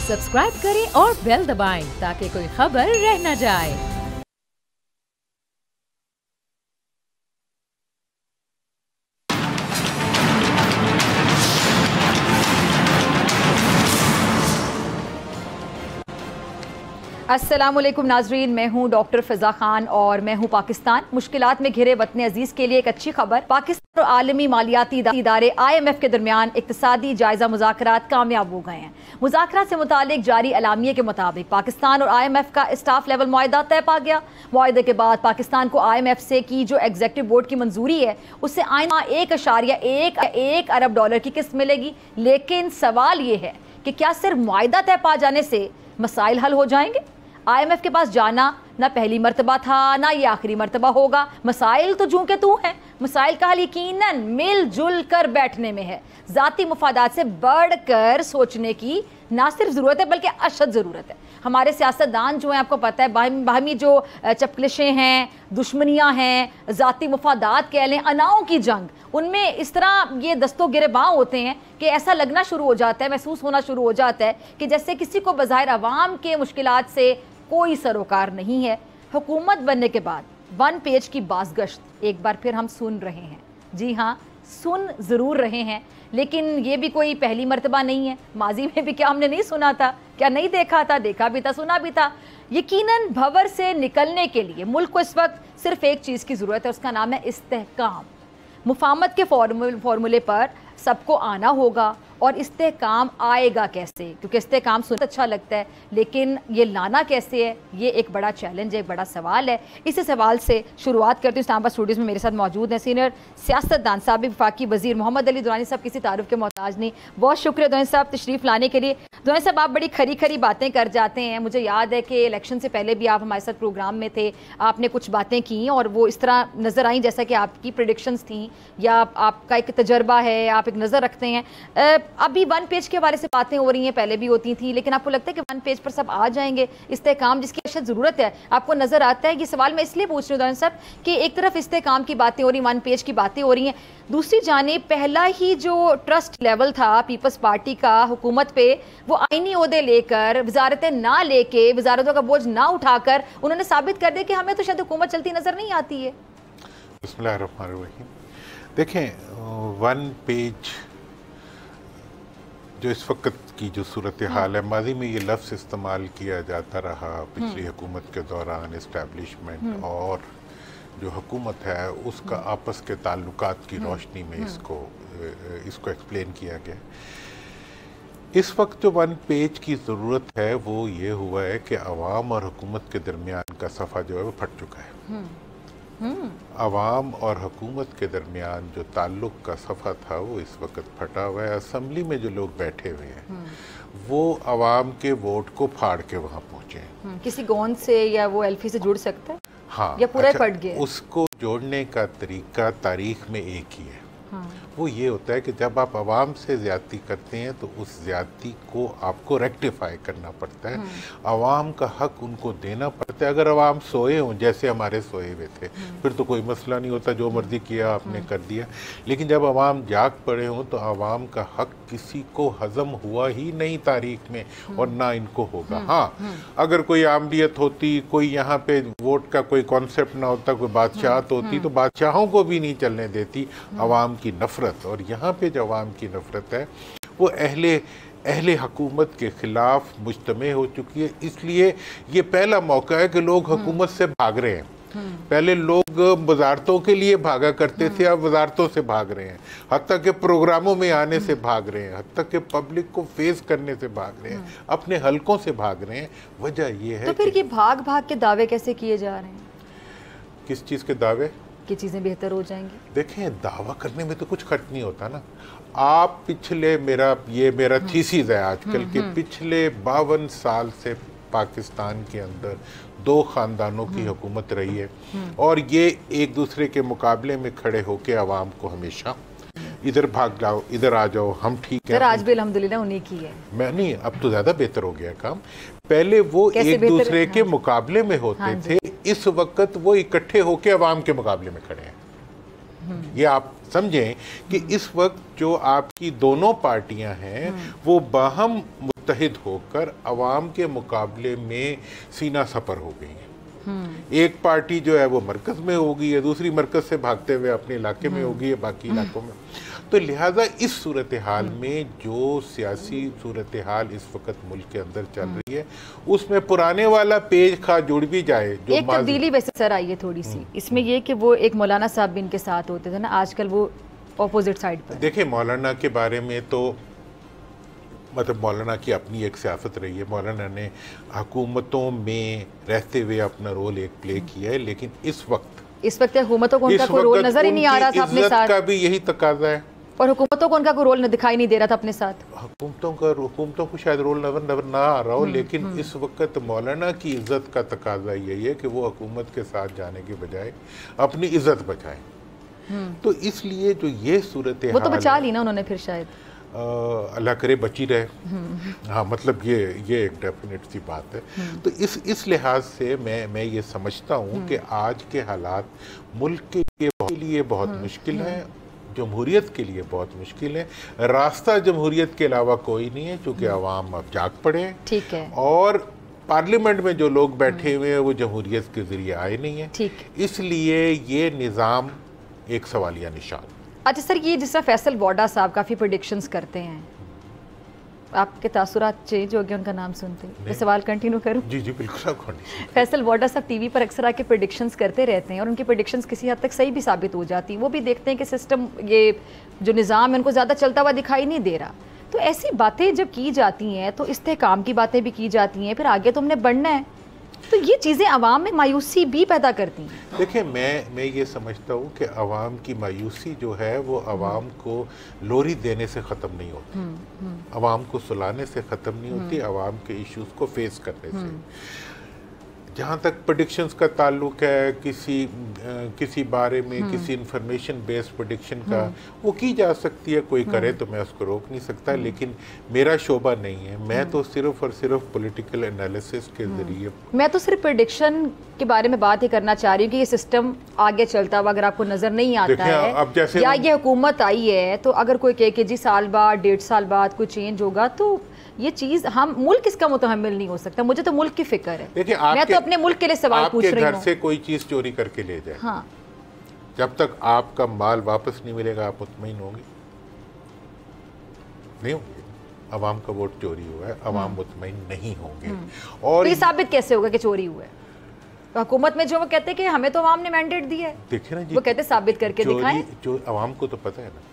Subscribe करें और bell दबाएं ताकि कोई खबर रह न जाए। अस्सलामुअलैकुम नाजरीन, मैं हूँ डॉक्टर फ़िज़ा खान और मैं हूँ पाकिस्तान। मुश्किलात में घिरे वतन अजीज़ के लिए एक अच्छी खबर। पाकिस्तान और आलमी मालियाती इदारे IMF के दरमियान इक़्तिसादी जायज़ा मुज़ाकरात कामयाब हो गए हैं। मुज़ाकरात से मुतालिक जारी अलामिये के मुताबिक पाकिस्तान और IMF का स्टाफ लेवल मुआहदा तय पा गया। मुआहदे के बाद पाकिस्तान को IMF से की जो एग्जीक्यूटिव बोर्ड की मंजूरी है उससे आइंदा 1.1 अरब डॉलर की किस्त मिलेगी। लेकिन सवाल ये है कि क्या सिर्फ मुआहदा तय पा जाने से मसाइल हल हो जाएंगे? IMF के पास जाना ना पहली मरतबा था ना ये आखिरी मरतबा होगा। मसाइल तो जूं के तू हैं। मसाइल का हल यकीनन मिलजुल कर बैठने में है। ज़ाती मुफादात से बढ़कर सोचने की ना सिर्फ ज़रूरत है बल्कि अशद ज़रूरत है। हमारे सियासतदान जो हैं, आपको पता है, बाहमी जो चपकलिशें हैं, दुश्मनियाँ हैं, ज़ाती मुफादात कह लें, अनाओं की जंग, उनमें इस तरह ये दस्तो गिरेबां होते हैं कि ऐसा लगना शुरू हो जाता है, महसूस होना शुरू हो जाता है कि जैसे किसी को बज़ाहिर अवाम के मुश्किलात से कोई सरोकार नहीं है। हुकूमत बनने के बाद 1 पेज की बाज़गश्त एक बार फिर हम सुन रहे हैं। जी हाँ, सुन ज़रूर रहे हैं, लेकिन ये भी कोई पहली मर्तबा नहीं है। माजी में भी क्या हमने नहीं सुना था? क्या नहीं देखा था? देखा भी था, सुना भी था। यकीनन भंवर से निकलने के लिए मुल्क को इस वक्त सिर्फ एक चीज़ की ज़रूरत है, उसका नाम है इस्तेहकाम। मुफाहमत के फार्मूले पर सबको आना होगा। और इस्तेहकाम आएगा कैसे? क्योंकि इस्तेहकाम सुनना अच्छा लगता है, लेकिन ये लाना कैसे है, ये एक बड़ा चैलेंज है, एक बड़ा सवाल है। इसी सवाल से शुरुआत करती हूँ। इस्लामाबाद स्टूडियोज़ में मेरे साथ मौजूद हैं सीनियर सियासतदान साबिक़ वफाकी वज़ीर मोहम्मद अली दुरानी साहब। किसी तारुफ के मोहताज नहीं। बहुत शुक्रिया दुरानी साहब तशरीफ़ लाने के लिए। दुरानी साहब, आप बड़ी खरी खरी बातें कर जाते हैं। मुझे याद है कि इलेक्शन से पहले भी आप हमारे साथ प्रोग्राम में थे, आपने कुछ बातें की और वो इस तरह नज़र आई जैसा कि आपकी प्रेडिक्शंस थी या आपका एक तजर्बा है, आप एक नज़र रखते हैं। अभी 1 पेज के बारे से बातें हो रही हैं, पहले भी होती थी, लेकिन आपको लगता है कि 1 पेज पर सब आ जाएंगे? इस्तेहकाम जिसकी अशद ज़रूरत है, आपको नज़र आता है? ये सवाल मैं इसलिए पूछ रही हूँ साहब कि एक तरफ इस्तेहकाम की बातें हो रही, 1 पेज की बातें हो रही हैं, दूसरी जानिब पहला ही जो ट्रस्ट लेवल था पीपल्स पार्टी का हुकूमत पे, वो आईनी ओहदे लेकर, वजारतें ना लेके, वजारतों का बोझ ना उठाकर उन्होंने साबित कर दिया कि हमें तो शायद हुकूमत चलती नज़र नहीं आती है। बिस्मिल्लाहिर्रहमानिर्रहीम। देखें, 1 पेज जो इस वक्त की जो सूरत हाल है, माजी में ये लफ्ज़ इस्तेमाल किया जाता रहा पिछली हुकूमत के दौरान। इस्टेब्लिशमेंट और जो हुकूमत है उसका आपस के ताल्लुकात की रोशनी में इसको एक्सप्लेन किया गया। इस वक्त जो 1 पेज की ज़रूरत है वो ये हुआ है कि अवाम और हुकूमत के दरमियान का सफ़ा जो है वो फट चुका है। अवाम और हुकूमत के दरमियान जो ताल्लुक़ का सफ़ा था वो इस वक्त फटा हुआ है। असम्बली में जो लोग बैठे हुए हैं वो अवाम के वोट को फाड़ के वहाँ पहुँचे हैं। किसी गोंद से या वो एल्फी से जुड़ सकता है? हाँ, या पूरा फट गया? उसको जोड़ने का तरीका तारीख में एक ही है। वो ये होता है कि जब आप अवाम से ज़्यादती करते हैं तो उस ज़्यादती को आपको रेक्टिफाई करना पड़ता है। अवाम का हक उनको देना पड़ता है। अगर अवाम सोए हों जैसे हमारे सोए हुए थे फिर तो कोई मसला नहीं होता, जो मर्ज़ी किया आपने कर दिया। लेकिन जब अवाम जाग पड़े हों तो अवाम का हक किसी को हज़म हुआ ही नहीं तारीख में, और ना इनको होगा। हाँ, अगर कोई आमदियत होती, कोई यहाँ पे वोट का कोई कॉन्सेप्ट ना होता, कोई बादशाहत होती तो बादशाहों को भी नहीं चलने देती अवाम की नफरत। और यहाँ पे जो अवाम की नफरत है वो अहले हुकूमत के खिलाफ मुज्तमे हो चुकी है। इसलिए ये पहला मौका है कि लोग हुकूमत से भाग रहे हैं। पहले लोग वजारतों के लिए भागा करते थे, अब वजारतों से भाग रहे हैं, हत्ता के प्रोग्रामों में आने से भाग रहे हैं, हत्ता के पब्लिक को फेस करने से भाग रहे हैं, अपने हलकों से भाग रहे हैं। वजह यह है तो फिर ये भाग भाग के दावे कैसे किए जा रहे हैं? किस चीज़ के दावे? कि चीज़ें बेहतर हो जाएंगी। देखें, दावा करने में तो कुछ खर्च नहीं होता ना। आप पिछले मेरा थीसिस है आजकल के पिछले 52 साल से पाकिस्तान के अंदर 2 ख़ानदानों की हुकूमत रही है और ये एक दूसरे के मुकाबले में खड़े होकर आवाम को हमेशा इधर भाग जाओ, इधर आ जाओ, हम ठीक है। आज भी अल्हम्दुलिल्लाह उन्हीं की है। मैं नहीं, अब तो ज़्यादा बेहतर हो गया काम। पहले वो एक दूसरे के मुकाबले में होते थे, इस वक्त वो इकट्ठे होकर अवाम के मुकाबले में खड़े हैं। ये आप समझें कि इस वक्त जो आपकी दोनों पार्टियां हैं वो बाहम मुत्तहिद होकर अवाम के मुकाबले में सीना सपर हो गई हैं। एक पार्टी जो है वो मरकज़ में होगी या दूसरी मरकज़ से भागते हुए अपने इलाके में होगी या बाकी इलाकों में। तो लिहाजा इस सूरत हाल में जो सियासी सूरत हाल इस वक्त मुल्क के अंदर चल रही है, उसमें पुराने वाला पेज खा जुड़ भी जाए। जो एक तब्दीली वैसे सर आई है थोड़ी सी इसमें, ये कि वो एक मौलाना साहब भी इनके साथ होते थे ना, आजकल वो ऑपोजिट साइड पर। देखिए, मौलाना के बारे में तो मतलब मौलाना की अपनी एक सियासत रही है। मौलाना ने हुकूमतों में रहते हुए अपना रोल एक प्ले किया है, लेकिन इस वक्त हुकूमतों को उनका कोई रोल नजर ही नहीं आ रहा था अपने साथ। का भी यही तकाजा है, और हुकूमतों को उनका कोई रोल दिखाई नहीं दे रहा था अपने साथ। हुकूमतों को शायद रोल नजर ना आ रहा हो, लेकिन इस वक्त मौलाना की इज्जत का तकाजा यही है कि वो हुकूमत के साथ जाने के बजाय अपनी इज्जत बचाएं। तो इसलिए जो ये सूरत वो तो बचा ली ना उन्होंने फिर शायद, अल्लाह करे बची रहे। हाँ, मतलब ये एक डेफिनेट सी बात है। तो इस लिहाज से मैं ये समझता हूँ कि आज के हालात मुल्क के लिए बहुत मुश्किल है, जमहूरियत के लिए बहुत मुश्किल है। रास्ता जमहूरियत के अलावा कोई नहीं है, क्योंकि अवाम अब जाग पड़े हैं। ठीक है। और पार्लियामेंट में जो लोग बैठे हुए हैं वो जमहूरियत के जरिए आए नहीं है, इसलिए ये निज़ाम एक सवालिया निशान। अच्छा सर, ये जिस तरह फैसल वोडा साहब काफ़ी प्रेडिक्शंस करते हैं, आपके तासुरात चेंज हो गए उनका नाम सुनते हैं? मैं सवाल कंटिन्यू करूं? जी जी बिल्कुल। फैसल वोडा साहब टीवी पर अक्सर आके प्रेडिक्शंस करते रहते हैं और उनकी प्रेडिक्शंस किसी हद तक सही भी साबित हो जाती हैं। वो भी देखते हैं कि सिस्टम, ये जो निज़ाम है उनको ज़्यादा चलता हुआ दिखाई नहीं दे रहा। तो ऐसी बातें जब की जाती हैं तो इस्तेहकाम की बातें भी की जाती हैं, फिर आगे तो हमने बढ़ना है, तो ये चीज़ें अवाम में मायूसी भी पैदा करती हैं। देखिए, मैं ये समझता हूँ कि अवाम की मायूसी जो है वो अवाम को लोरी देने से ख़त्म नहीं होती, अवाम को सुलाने से ख़त्म नहीं होती, अवाम के इश्यूज़ को फेस करने से। जहाँ तक प्रेडिक्शंस का ताल्लुक है, किसी बारे में किसी इंफॉर्मेशन बेस्ड प्रेडिक्शन का वो की जा सकती है, कोई करे तो मैं उसको रोक नहीं सकता, लेकिन मेरा शोबा नहीं है। मैं तो सिर्फ और सिर्फ पॉलिटिकल एनालिसिस के जरिए, मैं तो सिर्फ प्रेडिक्शन के बारे में बात ही करना चाह रही हूँ कि ये सिस्टम आगे चलता हुआ अगर आपको नजर नहीं आता है, अब जैसे या ये हुकूमत आई है, तो अगर कोई कहे कि जी साल बाद 1.5 साल बाद कोई चेंज होगा, तो ये चीज हम मुल्क इसका मुतहम्मिल नहीं हो सकता। मुझे तो मुल्क की फिक्र है। देखिए, मैं तो अपने मुल्क के लिए सवाल पूछ रही हूँ। आपके घर से कोई चीज चोरी करके ले जाए, हाँ, जब तक आपका माल वापस नहीं मिलेगा आप मुतमईन होंगे? नहीं होंगे। अवाम का वोट चोरी हुआ है, अवाम मुतमईन नहीं होंगे। और तो ये साबित कैसे होगा कि चोरी हुआ है? तो हुकूमत में जो वो कहते हैं कि हमें तो अवाम ने मैंडेट दिया है, देखिए ना जी, वो कहते साबित करके दिखाएं। अवाम को तो पता है ना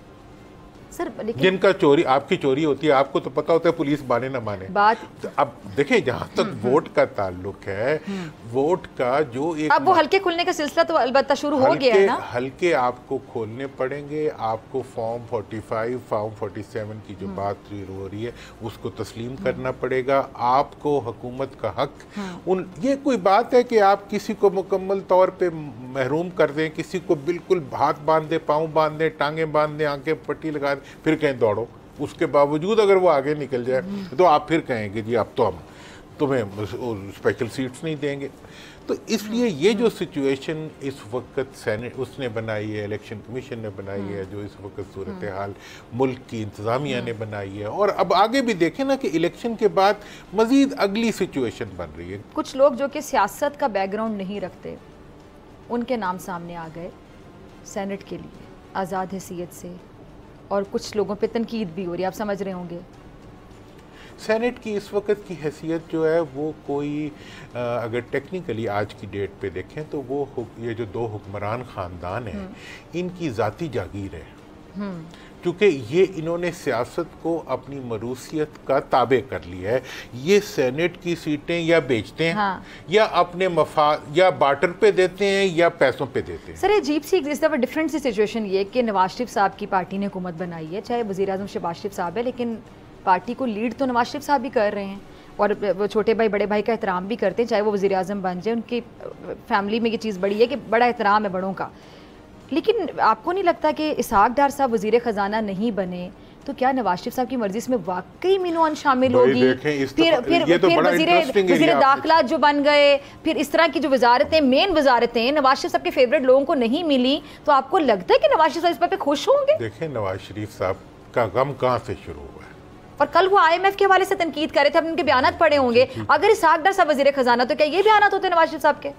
सर, जिनका चोरी, आपकी चोरी होती है, आपको तो पता होता है पुलिस माने ना माने बात। तो अब देखिए, जहाँ तक वोट का ताल्लुक है, वोट का जो एक, अब वो हल्के खुलने का सिलसिला तो अलबत्ता शुरू हो गया है ना। हल्के आपको खोलने पड़ेंगे, आपको फॉर्म 45, फॉर्म 47 की जो बात शुरू हो रही है उसको तस्लीम करना पड़ेगा। आपको हुकूमत का हक ये कोई बात है कि आप किसी को मुकम्मल तौर पे महरूम कर दें, किसी को बिल्कुल हाथ बांध दे, पाँव बांध दे, टांगे बांध दे, आंखें पट्टी लगा दे, फिर कहें दौड़ो। उसके बावजूद अगर वो आगे निकल जाए तो आप फिर कहेंगे जी अब तो हम तुम्हें स्पेशल सीट्स नहीं देंगे। तो इसलिए ये जो सिचुएशन इस वक्त सेनेट उसने बनाई है, इलेक्शन कमीशन ने बनाई है, जो इस वक्त सूरत हाल मुल्क की इंतज़ामिया ने बनाई है, और अब आगे भी देखें ना कि इलेक्शन के बाद मज़ीद अगली सिचुएशन बन रही है। कुछ लोग जो कि सियासत का बैकग्राउंड नहीं रखते, उनके नाम सामने आ गए सेनेट के लिए आज़ाद हैसियत से, और कुछ लोगों पे तनकीद भी हो रही है, आप समझ रहे होंगे। सेनेट की इस वक्त की हैसियत जो है वो कोई अगर टेक्निकली आज की डेट पे देखें तो वो ये जो दो हुक्मरान ख़ानदान हैं इनकी ज़ाती जागीर है, क्योंकि ये इन्होंने सियासत को अपनी मरूसियत का ताबे कर लिया है। ये सेनेट की सीटें या बेचते हैं, हाँ, या अपने मफाद या बार्टर पे देते हैं या पैसों पे देते हैं। सर, अजीब सी इस दफ़ा डिफरेंट सी सिचुएशन ये कि नवाज शरीफ साहब की पार्टी ने हुकूमत बनाई है, चाहे वज़ीर आज़म शहबाज शरीफ साहब है, लेकिन पार्टी को लीड तो नवाज शरीफ साहब भी कर रहे हैं, और वो छोटे भाई बड़े भाई का एहतराम भी करते हैं, चाहे वो वज़ीर आज़म बन जाए। उनकी फैमिली में ये चीज़ बड़ी है कि बड़ा एहतराम है बड़ों का। लेकिन आपको नहीं लगता कि इसहाक डार साहब वज़ीर ख़जाना नहीं बने तो क्या नवाज शरीफ साहब की मर्जी इसमें वाकई मीनून शामिल होगी? फिर वज़ीर दाखिला जो बन गए, फिर इस तरह की जो वजारतें, मेन वजारतें नवाज शरीफ साहब के फेवरेट लोगों को नहीं मिली, तो आपको लगता है कि नवाज शरीफ साहब इस पर खुश होंगे? देखें, नवाज शरीफ साहब का गम कहाँ से शुरू हुआ है? और कल वो IMF के हवाले से तनकीद कर रहे थे, उनके बयान पढ़े होंगे। अगर इसहाक डार साहब वजीर खजाना, तो क्या ये बयान होते नवाज शरीफ साहब के?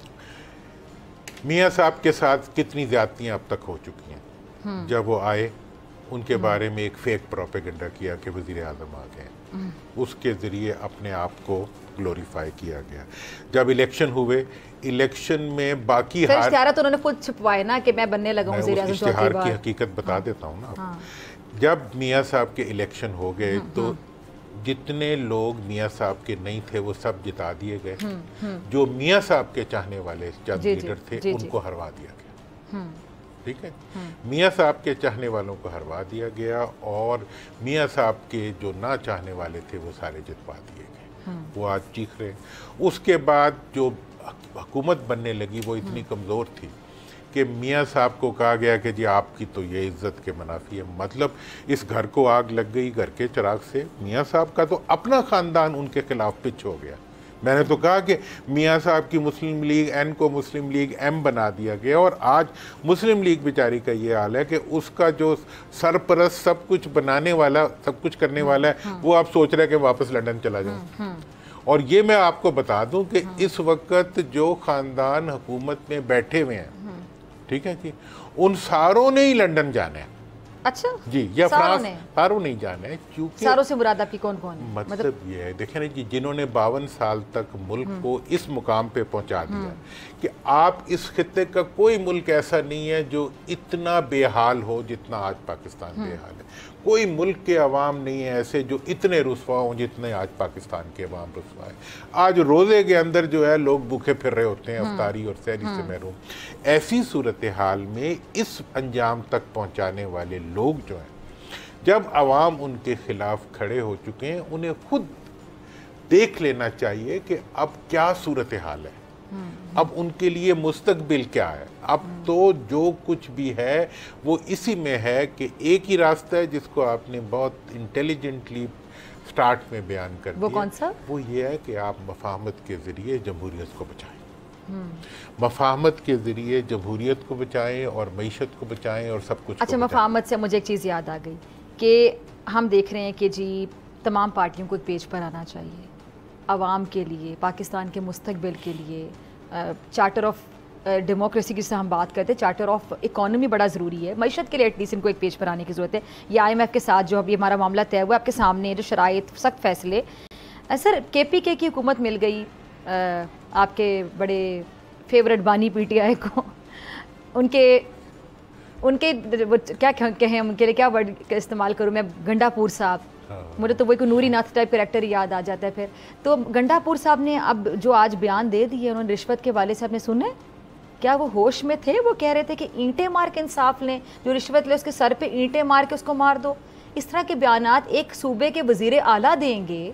मियाँ साहब के साथ कितनी ज्यादतियां अब तक हो चुकी हैं। जब वो आए उनके बारे में एक फेक प्रोपेगेंडा किया कि वजीर आजम आ गए, उसके ज़रिए अपने आप को ग्लोरीफाई किया गया। जब इलेक्शन हुए, इलेक्शन में बाकी हार, इश्तिहार तो उन्होंने खुद छुपवाए ना कि मैं बनने लगा हूं वज़ीर आज़म। इश्तिहार की हकीकत बता देता हूँ ना। जब मियाँ साहब के इलेक्शन हो गए तो जितने लोग मियाँ साहब के नहीं थे वो सब जिता दिए गए। जो मियाँ साहब के चाहने वाले जज लीडर थे उनको हरवा दिया गया। ठीक है, मियाँ साहब के चाहने वालों को हरवा दिया गया और मियाँ साहब के जो ना चाहने वाले थे वो सारे जितवा दिए गए। वो आज चीख रहे हैं। उसके बाद जो हुकूमत बनने लगी वो इतनी कमज़ोर थी कि मियाँ साहब को कहा गया कि जी आपकी तो ये इज्जत के मुनाफी है। मतलब इस घर को आग लग गई घर के चिराग से। मियाँ साहब का तो अपना ख़ानदान उनके खिलाफ पिच हो गया। मैंने तो कहा कि मियाँ साहब की मुस्लिम लीग एन को मुस्लिम लीग एम बना दिया गया और आज मुस्लिम लीग बेचारी का ये हाल है कि उसका जो सरपरस्त सब कुछ बनाने वाला, सब कुछ करने वाला है, वो आप सोच रहे हैं कि वापस लंदन चला जाऊँ। और ये मैं आपको बता दूं कि इस वक्त जो ख़ानदान हुकूमत में बैठे हुए हैं, ठीक है जी, उन सारों ने ही लंदन जाना है। अच्छा जी, या फ्रांस, सारों नहीं जाना है। क्योंकि सारों से मुराद आपकी कौन कौन है? मतलब ये है, देखें ना जी, जिन्होंने 52 साल तक मुल्क को इस मुकाम पे पहुंचा दिया कि आप इस खित्ते का कोई मुल्क ऐसा नहीं है जो इतना बेहाल हो जितना आज पाकिस्तान बेहाल है। कोई मुल्क के अवाम नहीं है ऐसे जो इतने रुस्वा हों जितने आज पाकिस्तान के अवाम रुस्वा है। आज रोज़े के अंदर जो है लोग भूखे फिर रहे होते हैं, अफ्तारी और सहरी से महरूम। ऐसी सूरत हाल में इस अंजाम तक पहुंचाने वाले लोग जो हैं, जब अवाम उनके खिलाफ खड़े हो चुके हैं, उन्हें खुद देख लेना चाहिए कि अब क्या सूरत हाल है, अब उनके लिए मुस्तकबिल क्या है। अब तो जो कुछ भी है वो इसी में है कि एक ही रास्ता है जिसको आपने बहुत इंटेलिजेंटली स्टार्ट में बयान कर दिया। वो कौन सा? वो ये है कि आप मफाहमत के ज़रिए जमहूरियत को बचाएं। मफाहमत के ज़रिए जमहूरियत को बचाएं और मईशत को बचाएं और सब कुछ। अच्छा, मफाहमत से मुझे एक चीज़ याद आ गई कि हम देख रहे हैं कि जी तमाम पार्टियों को एक पेज पर आना चाहिए आवाम के लिए, पाकिस्तान के मुस्तकबिल के लिए। चार्टर ऑफ डेमोक्रेसी की जिससे हम बात करते हैं, चार्टर ऑफ इकोनॉमी बड़ा ज़रूरी है। मईशत के लिए एटलीस्ट इनको एक पेज पर आने की ज़रूरत है। ये IMF के साथ जो अभी हमारा मामला तय हुआ, आपके सामने जो शराइत, सख्त फैसले। सर, KPK की हुकूमत मिल गई आपके बड़े फेवरेट बानी PTI को। उनके क्या कहें, उनके लिए क्या वर्ड इस्तेमाल करूँ मैं, गंडापुर साहब, मुझे तो वही कोई नूरी नाथ टाइप कैरेक्टर याद आ जाता है फिर। तो गंडापुर साहब ने अब जो आज बयान दे दिए उन्होंने रिश्वत के वाले से, आपने सुने? क्या वो होश में थे? वो कह रहे थे कि ईंटें मार के इंसाफ लें, जो रिश्वत ले उसके सर पे ईंटें मार के उसको मार दो। इस तरह के बयानात एक सूबे के वजीर आला देंगे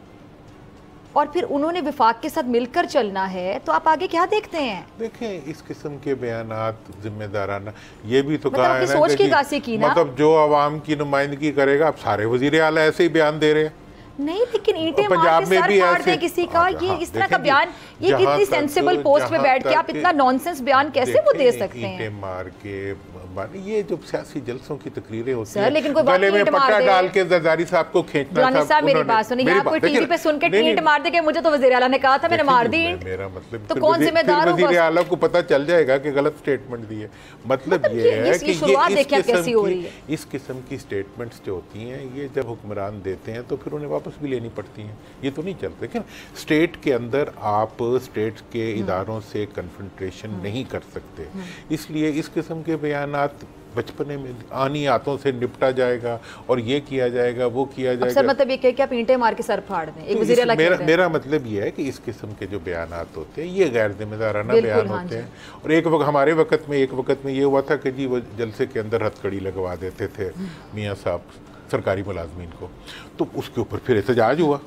और फिर उन्होंने विफाक के साथ मिलकर चलना है, तो आप आगे क्या देखते हैं? देखें, इस किस्म के बयानात जिम्मेदाराना, ये भी तो मतलब कहा है ना सोच की कासी की ना, मतलब जो आवाम की नुमाइंदगी करेगा। अब सारे वजीर आला ऐसे ही बयान दे रहे हैं। नहीं, लेकिन ईंटें मार के सर फाड़ दे किसी का, ये इस तरह का बयान, ये कितनी सेंसिबल पोस्ट पे बैठ के आप इतना नॉनसेंस बयान कैसे वो दे सकते हैं? ईंटें मार के ये जो सियासी जलसों की तकरीरें होती हैं, लेकिन कोई गले में पट्टा डाल के जरदारी साहब को खींचना था। मेरी बात सुनिए, यहाँ कोई टीवी पे सुन के ईंट मार दे के मुझे तो वज़ीर आला ने कहा था, मैंने मार दी ईंट। मेरा मतलब तो कौन जिम्मेदार होगा? वज़ीर आला को पता चल जाएगा कि गलत स्टेटमेंट दी है। मतलब ये है कि इस किस्म की स्टेटमेंट्स जो होती हैं, ये जब हुक्मरान देते हैं तो फिर उन्हें वापस भी लेनी पड़ती हैं। ये तो नहीं चलते। लेकिन स्टेट के अंदर आप स्टेट के इदारों से कन्फ्रंटेशन नहीं कर सकते, इसलिए इस किस्म के बयानात बचपने में आनी आतों से निपटा जाएगा और ये किया जाएगा, वो किया जाएगा। सर, मतलब ये कह के आप ईंटें मार के सर फाड़ दें, एक वज़ीर आला कहते हैं। मेरा मतलब ये है कि इस किस्म के जो बयानात होते हैं ये गैर जिम्मेदाराना बयान होते हैं। और एक वक्त हमारे वक्त में ये हुआ था कि जी वो जलसे के अंदर हथकड़ी लगवा देते थे मियाँ साहब सरकारी मुलाजमीन को, तो उसके ऊपर फिर एहतजाज हुआ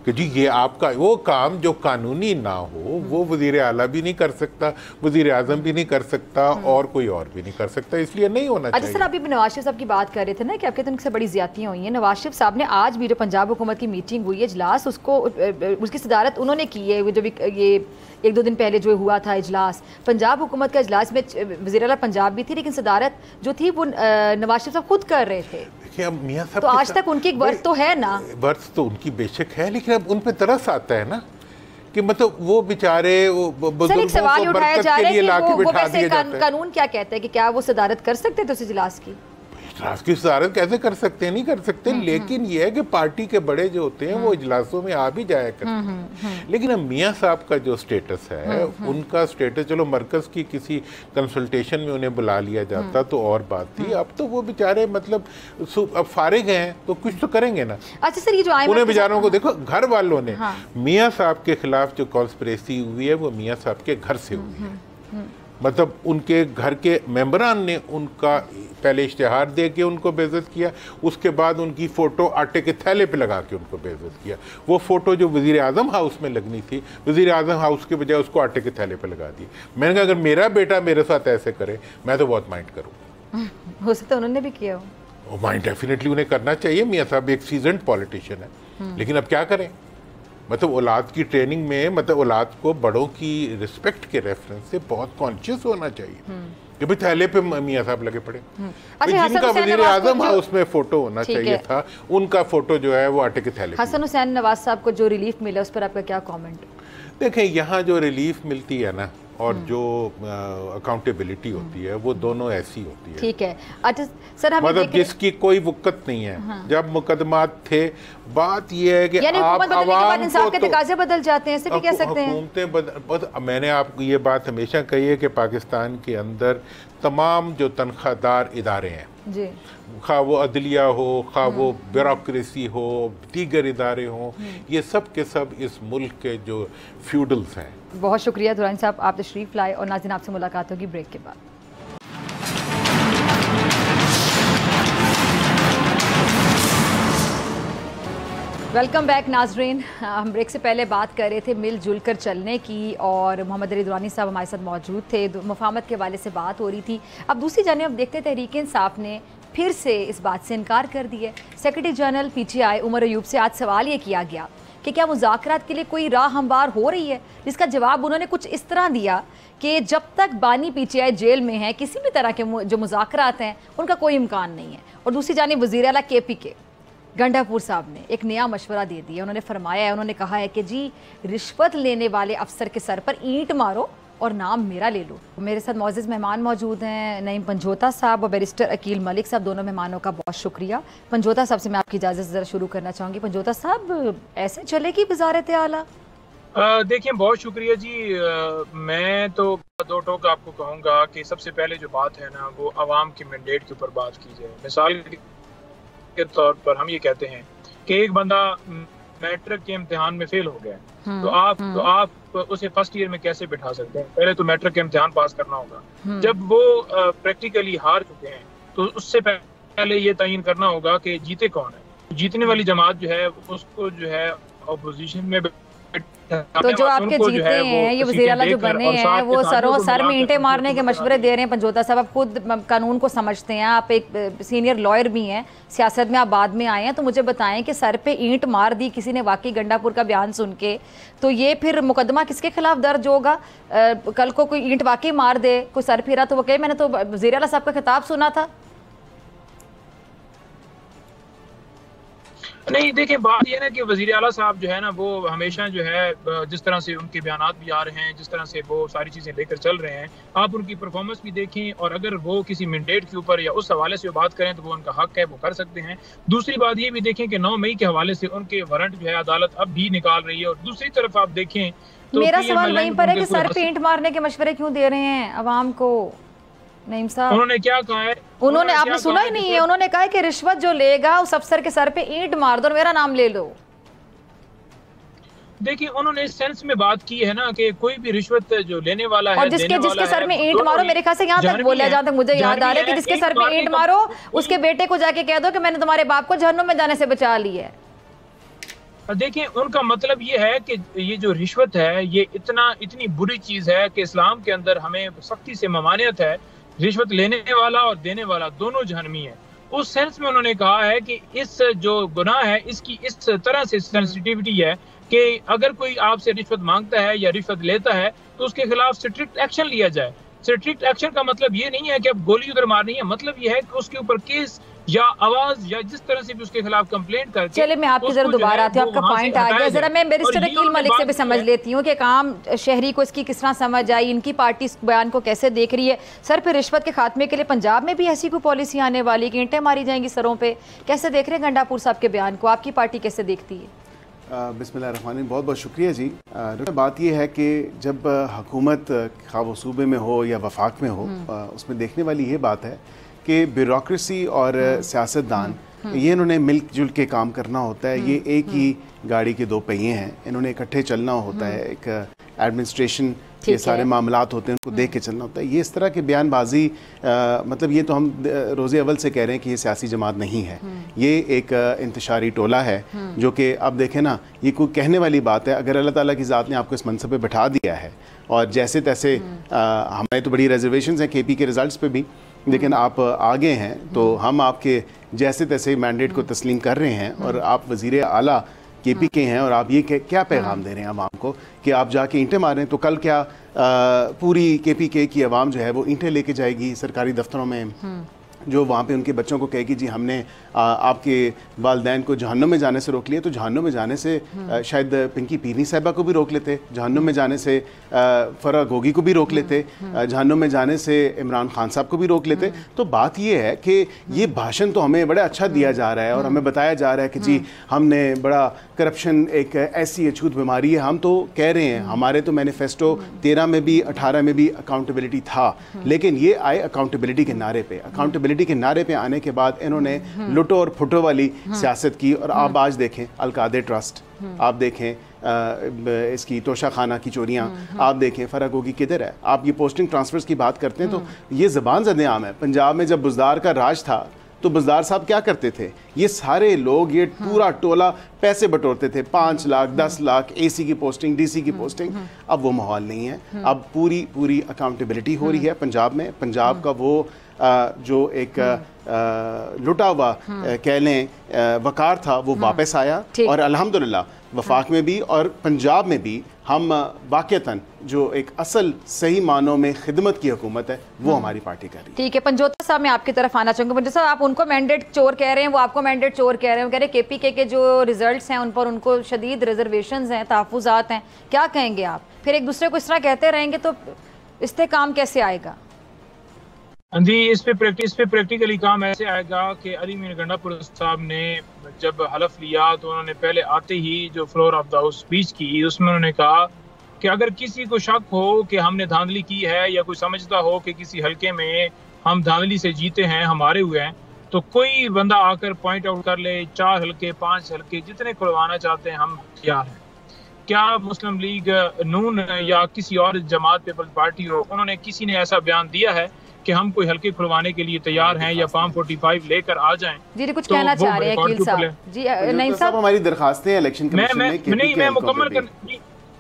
कि जी ये आपका वो काम जो कानूनी ना हो वो वज़ीर आला भी नहीं कर सकता, वज़ीर आज़म भी नहीं कर सकता और कोई और भी नहीं कर सकता, इसलिए नहीं होना चाहिए। अच्छा सर, अभी नवाज शरीफ साहब की बात कर रहे थे ना कि आपके तो उनसे बड़ी ज़्यादतियाँ हुई हैं। नवाज शरीफ साहब ने आज भी जो पंजाब हुकूमत की मीटिंग हुई है, इजलास, उसकी सदारत उन्होंने की है। जो भी ये 1-2 दिन पहले जो हुआ था इजलास, पंजाब हुकूमत का इजलास में वज़ीर आला पंजाब भी थी, लेकिन सदारत जो थी वो नवाज शरीफ साहब खुद कर रहे थे। देखिए अब मियाँ साहब तो आज तक उनकी एक वर्थ तो है ना, वर्थ तो उनकी बेशक है, लेकिन अब उन पे तरस आता है ना कि मतलब वो बेचारे सर, एक सवाल उठाया जा रहा है कि वो वैसे कानून क्या कहते हैं कि क्या वो सदारत कर सकते थे उस इजलास की? इजलास की सदारत कैसे कर सकते हैं, नहीं कर सकते, लेकिन ये है कि पार्टी के बड़े जो होते हैं वो इजलासों में आ भी जाया करते हैं। लेकिन अब मियाँ साहब का जो स्टेटस है, उनका स्टेटस, चलो मरकज की किसी कंसल्टेशन में उन्हें बुला लिया जाता तो और बात थी, अब तो वो बेचारे मतलब अब फारिग हैं तो कुछ तो करेंगे ना। अच्छा सर, ये जो उन्हें बेचारों को देखो, घर वालों ने मियाँ साहब के खिलाफ जो कॉन्स्पिरेसी हुई है वो मियाँ साहब के घर से हुई है। मतलब उनके घर के मेंबरान ने उनका पहले इश्तिहार दे के उनको बेइज्जत किया, उसके बाद उनकी फ़ोटो आटे के थैले पे लगा के उनको बेइज्जत किया। वो फ़ोटो जो वज़ीर आज़म हाउस में लगनी थी, वज़ीर आज़म हाउस के बजाय उसको आटे के थैले पे लगा दी। मैंने कहा अगर मेरा बेटा मेरे साथ ऐसे करे मैं तो बहुत माइंड करूँ। हो सकता है उन्होंने भी किया हो, वो माइंड डेफिनेटली उन्हें करना चाहिए। मियाँ साहब एक सीजन्ड पॉलिटिशियन है, लेकिन अब क्या करें, मतलब औलाद की ट्रेनिंग में मतलब औलाद को बड़ों की रिस्पेक्ट के रेफरेंस से बहुत कॉन्शियस होना चाहिए कि भाई थैले पे मियाँ साहब लगे पड़े। जिनका वज़ीर आज़म हाउस में फोटो होना चाहिए था, उनका फोटो जो है वो आटे के थैले। हसन हुसैन नवाज साहब को जो रिलीफ मिला उस पर आपका क्या कमेंट? देखें, यहाँ जो रिलीफ मिलती है ना और जो अकाउंटेबिलिटी होती है वो दोनों ऐसी होती है। ठीक है। अच्छा सर, हम मतलब जिसकी कोई वक़्त नहीं है। जब मुकदमात थे, बात ये है कि आप आवाम को के तकाज़े बदल जाते हैं, ऐसे भी कह सकते हैं। हुकूमतें मैंने आपको ये बात हमेशा कही है कि पाकिस्तान के अंदर तमाम जो तनख्वाहदार इदारे हैं जी, खा वो अदलिया हो, खा वो ब्यूरोक्रेसी हो, दीगर इदारे हों, ये सब के सब इस मुल्क के जो फ्यूडल्स हैं। बहुत शुक्रिया दुरानी साहब, आप तशरीफ़ लाए, और नाज़रीन आपसे मुलाकात होगी ब्रेक के बाद। वेलकम बैक नाजरीन। हम ब्रेक से पहले बात कर रहे थे मिलजुल कर चलने की, और मोहम्मद अली दुरानी साहब हमारे साथ मौजूद थे, मुफाहमत के हवाले से बात हो रही थी। अब दूसरी जानिब अब देखते तहरीक इंसाफ ने फिर से इस बात से इनकार कर दिया। Secretary general PTI Umar Ayub से आज सवाल ये किया गया कि क्या मुज़ाकरात के लिए कोई राह हमवार हो रही है, जिसका जवाब उन्होंने कुछ इस तरह दिया कि जब तक बानी PTI जेल में है किसी भी तरह के जो मुज़ाकरात हैं उनका कोई इम्कान नहीं है। और दूसरी जानिब वज़ीर आला KP के गंडापुर साहब ने एक नया मशवरा दे दिया। उन्होंने फरमाया है, उन्होंने कहा है कि जी रिश्वत लेने वाले अफसर के सर पर ईंट मारो और नाम मेरा ले लो। मेरे साथ मौजूद मेहमान मौजूद हैं, नईम पंजोता साहब और बैरिस्टर अकील मलिक साहब। दोनों मेहमानों का बहुत शुक्रिया। पंजोता साहब से मैं आपकी इजाज़त से ज़रा शुरू करना चाहूँगी। पंजोता साहब, ऐसे चलेगी वजारत आला? देखिए, बहुत शुक्रिया जी। मैं तो दो टोक आपको कहूँगा कि सबसे पहले जो बात है ना, वो आवाम के मैंडेट के ऊपर बात की जाए। मिसाल के तौर पर हम ये कहते हैं कि एक बंदा मैट्रिक के इम्तिहान में फेल हो गया, तो आप उसे फर्स्ट ईयर में कैसे बिठा सकते हैं? पहले तो मैट्रिक के इम्तिहान पास करना होगा। जब वो प्रैक्टिकली हार चुके हैं तो उससे पहले ये तयन करना होगा कि जीते कौन है। जीतने वाली जमात जो है उसको जो है अपोजिशन में, तो जो आपके जीते हैं ये वज़ीर आला जो बने हैं वो सर में ईंटें मारने के मशवरे दे रहे हैं। पंजोता साहब, आप खुद कानून को समझते हैं, आप एक सीनियर लॉयर भी हैं, सियासत में आप बाद में आए हैं, तो मुझे बताएं कि सर पे ईंट मार दी किसी ने वाकई गंडापुर का बयान सुन के, तो ये फिर मुकदमा किसके खिलाफ दर्ज होगा? कल को कोई ईंट वाकई मार दे, कोई सर फिरा, तो वो कहे मैंने तो वज़ीर आला साहब का खिताब सुना था। नहीं, देखिए, बात यह है कि वज़ीर आला साहब जो है ना, वो हमेशा जो है जिस तरह से उनके बयानात भी आ रहे हैं, जिस तरह से वो सारी चीज़ें लेकर चल रहे हैं, आप उनकी परफॉर्मेंस भी देखें, और अगर वो किसी मैंडेट के ऊपर या उस हवाले से बात करें तो वो उनका हक है, वो कर सकते हैं। दूसरी बात ये भी देखें कि 9 मई के हवाले से उनके वारंट जो है अदालत अब भी निकाल रही है। और दूसरी तरफ आप देखें तो मेरा सवाल वहीं पर है कि सर पे ईंट मारने के मशवरे क्यों दे रहे हैं अवाम को? नईम साहब, उन्होंने क्या कहा है? उन्होंने आपने सुना ही नहीं है। उन्होंने कहा है कि रिश्वत जो लेगा उस अफसर के सर पे ईंट मार दो और मेरा नाम ले लो। देखिए, उन्होंने इस सेंस में बात की है ना कि कोई भी रिश्वत जो लेने वाला है, और जिसके सर में ईंट मारो, मेरे ख्याल से यहाँ तक बोला, जहाँ तक मुझे याद आ रहा है कि जिसके सर पे ईंट मारो उसके बेटे को जाके कह दो कि मैंने तुम्हारे बाप को जहन्नुम में जाने से बचा लिया है। देखिए, उनका मतलब ये है कि ये जो रिश्वत है ये इतनी बुरी चीज है कि इस्लाम के अंदर हमें सख्ती से ममानियत है। रिश्वत लेने वाला और देने वाला दोनों जहन्नमी है। उस सेंस में उन्होंने कहा है कि इस जो गुनाह है इसकी इस तरह से सेंसिटिविटी है कि अगर कोई आपसे रिश्वत मांगता है या रिश्वत लेता है तो उसके खिलाफ स्ट्रिक्ट एक्शन लिया जाए। स्ट्रिक्ट एक्शन का मतलब ये नहीं है कि अब गोली उधर मारनी है, मतलब ये है कि उसके ऊपर केस या आवाज या जिस तरह से भी उसके खिलाफ कंप्लेंट करके। चलिए मैं आपकी जरा दोबारा आती हूँ, आपका पॉइंट आ गया। जरा मैं बैरिस्टर अकील मलिक से भी समझ लेती हूँ कि एक आम शहरी को इसकी किस तरह समझ आई, इनकी पार्टी इस बयान को कैसे देख रही है। सर, फिर रिश्वत के खात्मे के लिए पंजाब में भी ऐसी कोई पॉलिसी आने वाली कि ईंटें मारी जाएंगी सरों पे, कैसे देख रहे हैं गंडापुर साहब के बयान को, आपकी पार्टी कैसे देखती है? बिस्मिल्लाहिर्रहमानिर्रहीम, बहुत बहुत शुक्रिया जी। बात यह है कि जब हुकूमत खा वो सूबे में हो या वफाक में हो, उसमें देखने वाली ये बात है कि ब्यूरोक्रेसी और सियासतदान ये इन्होंने मिलजुल के काम करना होता है। ये एक ही गाड़ी के दो पहिए हैं, इन्होंने इकट्ठे चलना होता है। एक एडमिनिस्ट्रेशन के सारे मामलात होते हैं, उनको देख के चलना होता है। ये इस तरह की बयानबाजी मतलब ये तो हम रोज़े अव्वल से कह रहे हैं कि ये सियासी जमात नहीं है, ये एक इंतशारी टोला है जो कि अब देखें ना, ये कोई कहने वाली बात है। अगर अल्लाह ताला की ज़ात ने आपको इस मनसब पे बैठा दिया है और जैसे तैसे हमें तो बड़ी रिजर्वेशंस हैं KP के रिजल्ट्स पे भी, लेकिन आप आगे हैं तो हम आपके जैसे तैसे मैंडेट को तस्लीम कर रहे हैं और आप वज़ीर आला KP के हैं और आप ये क्या पैगाम दे रहे हैं आवाम को कि आप जाके ईंटें मारें, तो कल क्या पूरी KPK की आवाम जो है वो ईंटें लेके जाएगी सरकारी दफ्तरों में, जो वहाँ पे उनके बच्चों को कहेगी जी हमने आपके वालिदैन को जहन्नुम में जाने से रोक लिया, तो जहन्नुम में जाने से शायद पिंकी पीरनी साहिबा को भी रोक लेते, जहन्नुम में जाने से फरा गोगी को भी रोक लेते, जहन्नुम में जाने से इमरान खान साहब को भी रोक लेते। तो बात ये है कि ये भाषण तो हमें बड़ा अच्छा दिया जा रहा है और हमें बताया जा रहा है कि जी हमने बड़ा करप्शन एक ऐसी अछूत बीमारी है। हम तो कह रहे हैं, हमारे तो मैनिफेस्टो 13 में भी 18 में भी अकाउंटेबिलिटी था, लेकिन ये आए अकाउंटेबिलिटी के नारे पे। अकाउंटेबिलिटी के नारे पे आने के बाद इन्होंने लुटो और फुटो वाली सियासत की। और आप आज देखें अलकादे ट्रस्ट, आप देखें इसकी तोशा खाना की चोरियां, आप देखें फरागोगी किधर है। आप ये पोस्टिंग ट्रांसफर्स की बात करते हैं तो ये ज़बान ज़द आम है। पंजाब में जब बुज़दार का राज था तो बुज़दार साहब क्या करते थे, ये सारे लोग, ये पूरा टोला पैसे बटोरते थे, 5 लाख 10 लाख AC की पोस्टिंग, DC की पोस्टिंग। अब वो माहौल नहीं है, अब पूरी अकाउंटेबिलिटी हो रही है पंजाब में। पंजाब का वो जो एक लुटा हुआ कह लें वकार था वो वापस आया और अल्हम्दुलिल्लाह वफाक में भी और पंजाब में भी हम वाक़तन जो एक असल सही मानों में खिदमत की हुकूमत है वो हमारी पार्टी कर रही है। ठीक है, पंजोता साहब मैं आपकी तरफ आना चाहूँगी। पंजोता साहब, आप उनको मैंडेट चोर कह रहे हैं, वो आपको मैंडेट चोर कह रहे हैं। वो कह रहे हैं KPK के जो रिजल्ट्स हैं उन पर उनको शदीद रिजर्वेशंस हैं, तहफ़्फ़ुज़ात हैं, क्या कहेंगे आप? फिर एक दूसरे को इस तरह कहते रहेंगे तो इस्तेकाम कैसे आएगा? जी, इस पे प्रैक्टिकली काम ऐसे आएगा कि अली मीर गंडापुर साहब ने जब हलफ लिया तो उन्होंने पहले आते ही जो floor of the house speech की, उसमें उन्होंने कहा कि अगर किसी को शक हो कि हमने धांधली की है या कोई समझता हो कि किसी हलके में हम धांधली से जीते हैं, हमारे हुए हैं, तो कोई बंदा आकर पॉइंट आउट कर ले। 4 हलके 5 हलके जितने खुलवाना चाहते हैं हम तैयार हैं। क्या मुस्लिम लीग नून या किसी और जमात पीपल्स पार्टी हो, उन्होंने किसी ने ऐसा बयान दिया है कि हम कोई हल्के खुलवाने के लिए तैयार हैं या फॉर्म 45 लेकर आ जाएं? जी कुछ तो कहना चाह रहे हैं अकील साहब। जी नहीं साहब, हमारी दरखास्तें इलेक्शन कमीशन में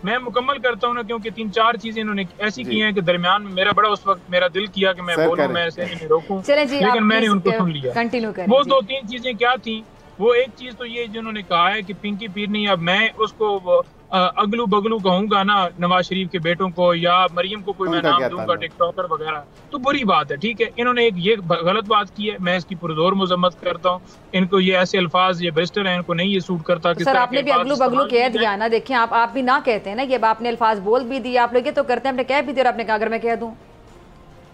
मैं मुकम्मल करता हूँ ना, क्योंकि 3-4 चीजें इन्होंने ऐसी की हैं कि दरमियान में मेरा बड़ा उस वक्त मेरा दिल किया कि मैं बोलूं, मैं ऐसे नहीं रोकूं, लेकिन मैंने उनको सुन लिया। वो 2-3 चीजें क्या थी? वो एक चीज तो ये जिन्होंने कहा है कि पिंकी पीरनी, अब मैं उसको अगलू बगलू कहूंगा ना नवाज शरीफ के बेटों को या मरियम को कोई मैं नाम दूंगा टिकटॉकर वगैरह, तो बुरी बात है। ठीक है, इन्होंने एक ये गलत बात की है, मैं इसकी पुरजोर मजम्मत करता हूँ। इनको ये ऐसे अल्फाज, ये बेस्टर है, इनको नहीं ये सूट करता। तो सर आपने भी अगलू बगलू कह दिया ना, देखिए आप भी ना कहते हैं ना, ये आपने अल्फाज बोल भी दिया, आप लोग ये तो करते हैं, आपने कह भी दिया, आपने कहा अगर मैं कह दूं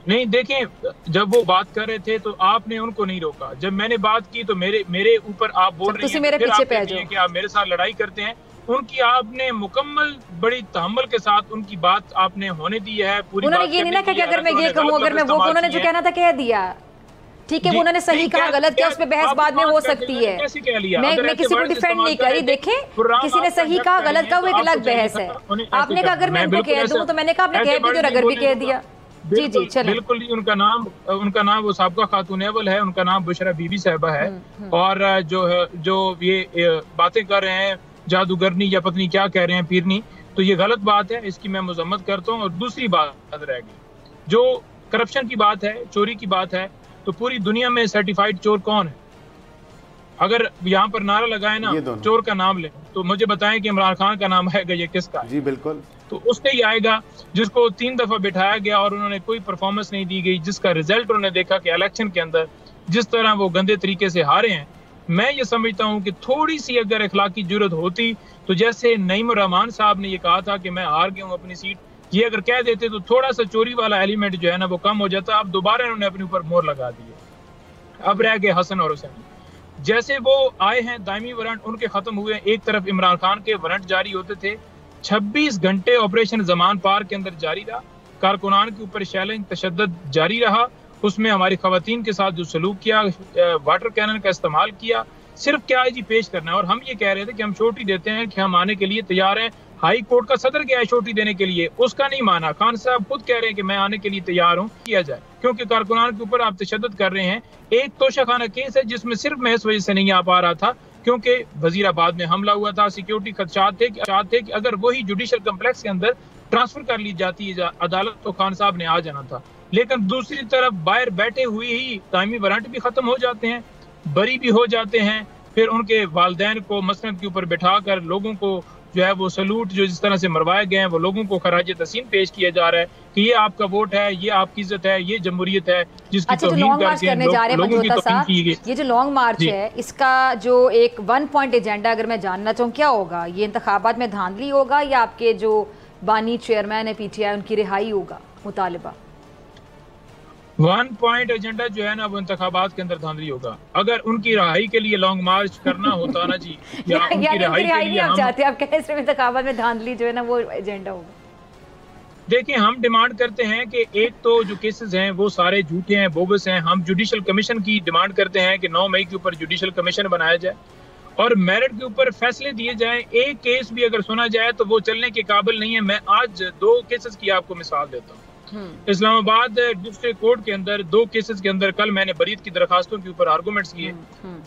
नहीं। देखें, जब वो बात कर रहे थे तो आपने उनको नहीं रोका, जब मैंने बात की तो मेरे ऊपर आप बोल रहे हैं, मेरे पीछे पे कि आप मेरे साथ लड़ाई करते हैं। उनकी आपने मुकम्मल बड़ी तहम्मुल के साथ उनकी बात आपने होने दी है। पूरी उन्होंने ये नहीं ना कहा कि अगर मैं ये कहूँ, अगर मैं वो, उन्होंने जो कहना था कह दिया। ठीक है, वो उन्होंने सही कहा गलत किया, उस पर बहस बाद में हो सकती है। मैं किसी को डिफेंड नहीं करी। देखें, किसी ने सही कहा गलत कहा वो एक अलग बहस है। आपने कहा अगर मैं उनको कह दूं तो मैंने कहा आपने कह भी दिया, अगर भी कह दिया। जी चलिए, बिल्कुल। उनका नाम वो साबका खातून अव्वल है, उनका नाम बुशरा बीबी साहिबा है। और जो ये बातें कर रहे हैं जादूगरनी या पत्नी क्या कह रहे हैं पीरनी, तो ये गलत बात है, इसकी मैं मजम्मत करता हूँ। और दूसरी बात रह गई, जो करप्शन की बात है, चोरी की बात है, तो पूरी दुनिया में सर्टिफाइड चोर कौन है? अगर यहाँ पर नारा लगाए ना चोर का नाम ले, तो मुझे बताएं कि इमरान खान का नाम आएगा, ये किसका है? जी बिल्कुल, तो उससे ही आएगा जिसको 3 दफा बिठाया गया और उन्होंने कोई परफॉर्मेंस नहीं दी गई, जिसका रिजल्ट उन्होंने देखा कि इलेक्शन के अंदर जिस तरह वो गंदे तरीके से हारे हैं, मैं ये समझता हूँ कि थोड़ी सी अगर अखलाकी जरूरत होती तो जैसे नईम रहमान साहब ने ये कहा था कि मैं हार गया हूँ अपनी सीट, ये अगर कह देते तो थोड़ा सा चोरी वाला एलिमेंट जो है ना वो कम हो जाता। अब दोबारा इन्होंने अपने ऊपर मोहर लगा दी है। अब रह गए हसन और हुसैन, जैसे वो आए हैं दायमी वारंट उनके खत्म हुए। एक तरफ इमरान खान के वारंट जारी होते थे, 26 घंटे ऑपरेशन जमान पार के अंदर जारी रहा, कारकुनान के ऊपर चैलेंज तशद्दुद जारी रहा, उसमें हमारी खवातीन के साथ जो सलूक किया, वाटर कैनन का इस्तेमाल किया, सिर्फ क्या है जी पेश करना है। और हम ये कह रहे थे कि हम छोटी देते हैं कि हम आने के लिए तैयार हैं। हाई कोर्ट का सदर क्या है छोटी देने के लिए, उसका नहीं माना। खान साहब खुद कह रहे हैं कि मैं आने के लिए तैयार हूँ, किया जाए, क्योंकि कारकुनान के ऊपर आप तशद्दुद कर रहे हैं। एक तोशाखाना केस है जिसमें सिर्फ मैं इस वजह से नहीं आ पा रहा था क्योंकि वजीराबाद में हमला हुआ था, सिक्योरिटी खदशात थे कि अगर वही जुडिशल कम्प्लेक्स के अंदर ट्रांसफर कर ली जाती है अदालत तो खान साहब ने आ जाना था। लेकिन दूसरी तरफ बाहर बैठे हुए ही दायमी वारंट भी खत्म हो जाते हैं, बरी भी हो जाते हैं, फिर उनके वालिदैन को मसनद के ऊपर बैठा कर लोगों को जो है वो सलूट जो जिस तरह से मरवाए गए हैं वो लोगों को खराज तहसीन पेश किया जा रहा है कि ये आपका वोट है, ये आपकी इज्जत है, ये जमहूरियत है जिसकी तौहीन करके लोगों की तौहीन की गई। ये जो लॉन्ग मार्च है इसका जो एक 1 पॉइंट एजेंडा अगर मैं जानना चाहूँ क्या होगा, ये इंतखाबात में धांधली होगा या आपके जो बानी चेयरमैन है PTI उनकी रिहाई होगा मुतालिबा? 1 पॉइंट एजेंडा जो है ना वो इंतखाबात के अंदर धांधली होगा। अगर उनकी रिहाई के लिए लॉन्ग मार्च करना होता ना जी या उनकी रिहाई के लिए आप चाहते हैं, आप कह रहे हैं इंतखाबात में धांधली जो है ना वो एजेंडा होगा। देखिए हम डिमांड करते हैं कि एक तो जो केसेस हैं वो सारे झूठे हैं, बोगस हैं। हम जुडिशल कमीशन की डिमांड करते हैं कि 9 मई के ऊपर जुडिशल कमीशन बनाया जाए और मेरिट के ऊपर फैसले दिए जाएं। एक केस भी अगर सुना जाए तो वो चलने के काबिल नहीं है। मैं आज 2 केसेस की आपको मिसाल देता हूँ। इस्लामाबाद डिस्ट्रिक्ट कोर्ट के अंदर 2 केसेस के अंदर कल मैंने बरीत की दरखास्तों के ऊपर आर्गूमेंट्स किए।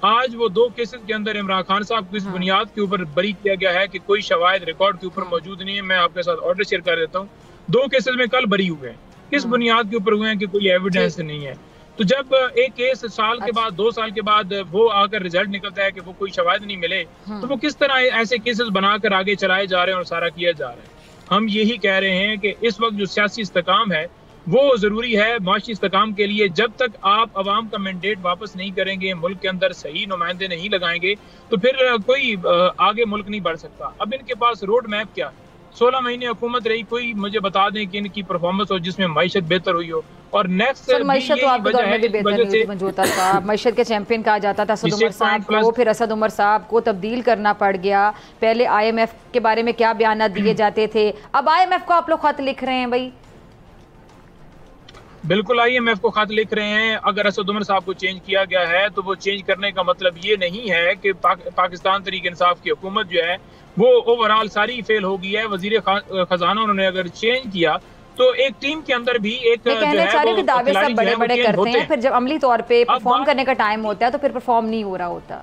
आज वो 2 केसेस के अंदर इमरान खान साहब को इस बुनियाद के ऊपर बरी किया गया है कि कोई शवाहिद रिकॉर्ड के ऊपर मौजूद नहीं है। मैं आपके साथ ऑर्डर शेयर कर देता हूँ। 2 केसेस में कल बरी हुए हैं, किस बुनियाद के ऊपर हुए हैं कि कोई एविडेंस नहीं है। तो जब एक केस साल के बाद 2 साल के बाद वो आकर रिजल्ट निकलता है कि वो कोई शवाहिद नहीं मिले, तो वो किस तरह ऐसे केसेस बनाकर आगे चलाए जा रहे हैं और सारा किया जा रहा है। हम यही कह रहे हैं कि इस वक्त जो सियासी इस्तेकाम है वो जरूरी है माशी इस्तेकाम के लिए। जब तक आप अवाम का मैंडेट वापस नहीं करेंगे, मुल्क के अंदर सही नुमाइंदे नहीं लगाएंगे, तो फिर कोई आगे मुल्क नहीं बढ़ सकता। अब इनके पास रोड मैप क्या, 16 महीने हुकूमत रही, कोई मुझे बता दें कि इनकी परफॉर्मेंस हो जिसमें मईशत बेहतर हुई हो। और नेक्स्ट मईशत तो आपके दौर में भी बेहतर हुई मंजूता साहब, मईशत के चैंपियन कहा जाता था असद उमर साहब को, फिर असद उमर साहब को तब्दील करना पड़ गया। पहले IMF के बारे में क्या बयान दिए जाते थे, अब IMF को आप लोग खत लिख रहे हैं भाई। बिल्कुल IMF को खत लिख रहे हैं। अगर असद उमर साहब को चेंज किया गया है तो वो चेंज करने का मतलब ये नहीं है कि पाकिस्तान तहरीक इंसाफ की हुकूमत जो है वो ओवरऑल सारी फेल हो गई है। वजीर खजाना उन्होंने अगर चेंज किया तो एक टीम के अंदर भी एक जो है वो दावे सब बड़े-बड़े करते हैं, फिर जब अमली तौर पे परफॉर्म करने का टाइम होता है तो फिर परफॉर्म नहीं हो रहा होता।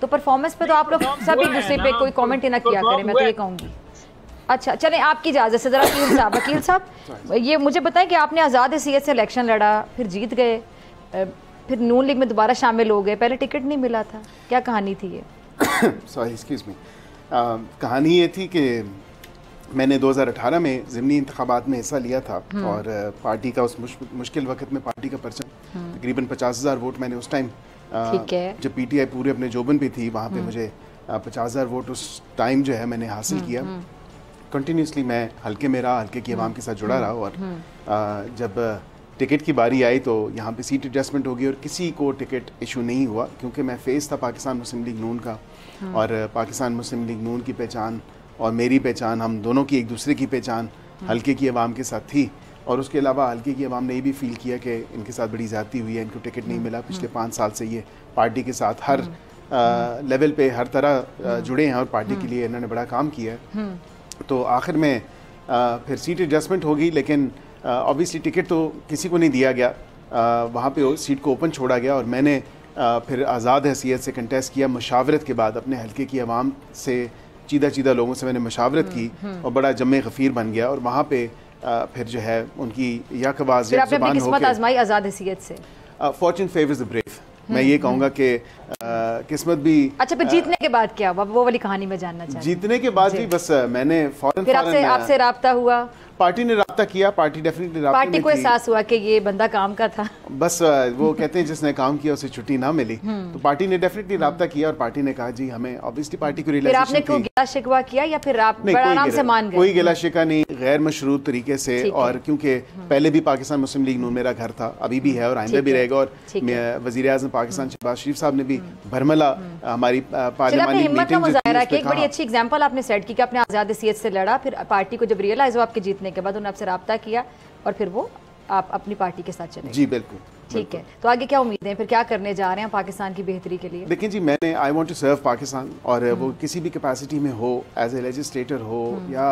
तो परफॉर्मेंस पे तो आप लोग सब एक दूसरे पे कोई कमेंट ही ना किया करें, मैं तो ये कहूँगी। अच्छा चलें, आपकी इजाज़त से ज़रा वकील साहब ये मुझे बताएं कि आपने आज़ाद हैसियत से इलेक्शन लड़ा, फिर जीत गए, फिर नून लीग में दोबारा शामिल हो गए, पहले टिकट नहीं मिला था, क्या कहानी थी ये? सॉरी एक्सक्यूज मी, कहानी ये थी कि मैंने 2018 में ज़िमनी इंतखाबात में हिस्सा लिया था और पार्टी का उस मुश्किल वक्त में पार्टी का परचम तकरीबन 50,000 वोट मैंने उस टाइम जब PTI पूरे अपने जोबन पे थी वहाँ पे मुझे 50,000 वोट उस टाइम जो है मैंने हासिल किया। कंटिन्यूसली मैं हल्के में रहा, हल्के की आवाम के साथ जुड़ा रहा और जब टिकट की बारी आई तो यहाँ पे सीट एडजस्टमेंट हो गई और किसी को टिकट इशू नहीं हुआ क्योंकि मैं फेस था पाकिस्तान मुस्लिम लीग नून का और पाकिस्तान मुस्लिम लीग नून की पहचान और मेरी पहचान, हम दोनों की एक दूसरे की पहचान हल्के की आवाम के साथ थी। और उसके अलावा हल्के की आवाम ने ये भी फील किया कि इनके साथ बड़ी ज़्यादती हुई है, इनको टिकट नहीं मिला। पिछले 5 साल से ये पार्टी के साथ हर लेवल पे हर तरह जुड़े हैं और पार्टी के लिए इन्होंने बड़ा काम किया है। तो आखिर में फिर सीट एडजस्टमेंट होगी, लेकिन ऑब्वियसली टिकट तो किसी को नहीं दिया गया, वहाँ पे सीट को ओपन छोड़ा गया और मैंने फिर आज़ाद हैसियत से कंटेस्ट किया। मशावरत के बाद अपने हल्के की आवाम से चीदा लोगों से मैंने मशावरत की और बड़ा जम्मे गफ़ीर बन गया और वहाँ पे फिर जो है उनकी यकवाज़ ज़बान हो के आज़ाद हैसियत से फॉर्चून फेवर्स द ब्रेव। मैं ये कहूँगा कि किस्मत भी। अच्छा, फिर जीतने के बाद क्या हुआ, वो वाली कहानी में जानना चाहती हूँ। जीतने के बाद भी बस मैंने फिर आपसे राब्ता हुआ, पार्टी ने राब्ता राब्ता किया, पार्टी डेफिनेटली राब्ते पार्टी को एहसास हुआ कि ये बंदा काम का था, बस वो कहते हैं जिसने काम किया उसे छुट्टी ना मिली, तो पार्टी ने डेफिनेटली राब्ता किया और पार्टी ने कहा जी हमें, ऑब्वियसली पार्टी को रियलाइजेशन फिर आपने कोई गिला शिकवा किया या फिर आप बड़ा आराम से मान गए? कोई गिला शिकवा नहीं, गैर मशरूत तरीके से, और क्योंकि पहले भी पाकिस्तान मुस्लिम लीग नून मेरा घर था, अभी भी है और आइंदा भी रहेगा, और वज़ीर आज़म पाकिस्तान शहबाज शरीफ साहब ने भी भरमला हमारी पार्लियामानी मीटिंग एक बड़ी अच्छी एग्जांपल आपने सेट की कि आपने आज़ाद हैसियत से लड़ा, फिर पार्टी को जब रियलाइज हुआ आपके जीतने के बाद उन्होंने आपसे राब्ता किया और फिर वो आप अपनी पार्टी के साथ चले। जी बिल्कुल, ठीक है। तो आगे क्या उम्मीदें, फिर क्या करने जा रहे हैं पाकिस्तान की बेहतरी के लिए? देखिए जी, मैंने I want to serve Pakistan, और वो किसी भी कैपेसिटी में हो, एज ए लेजिस्लेटर हो या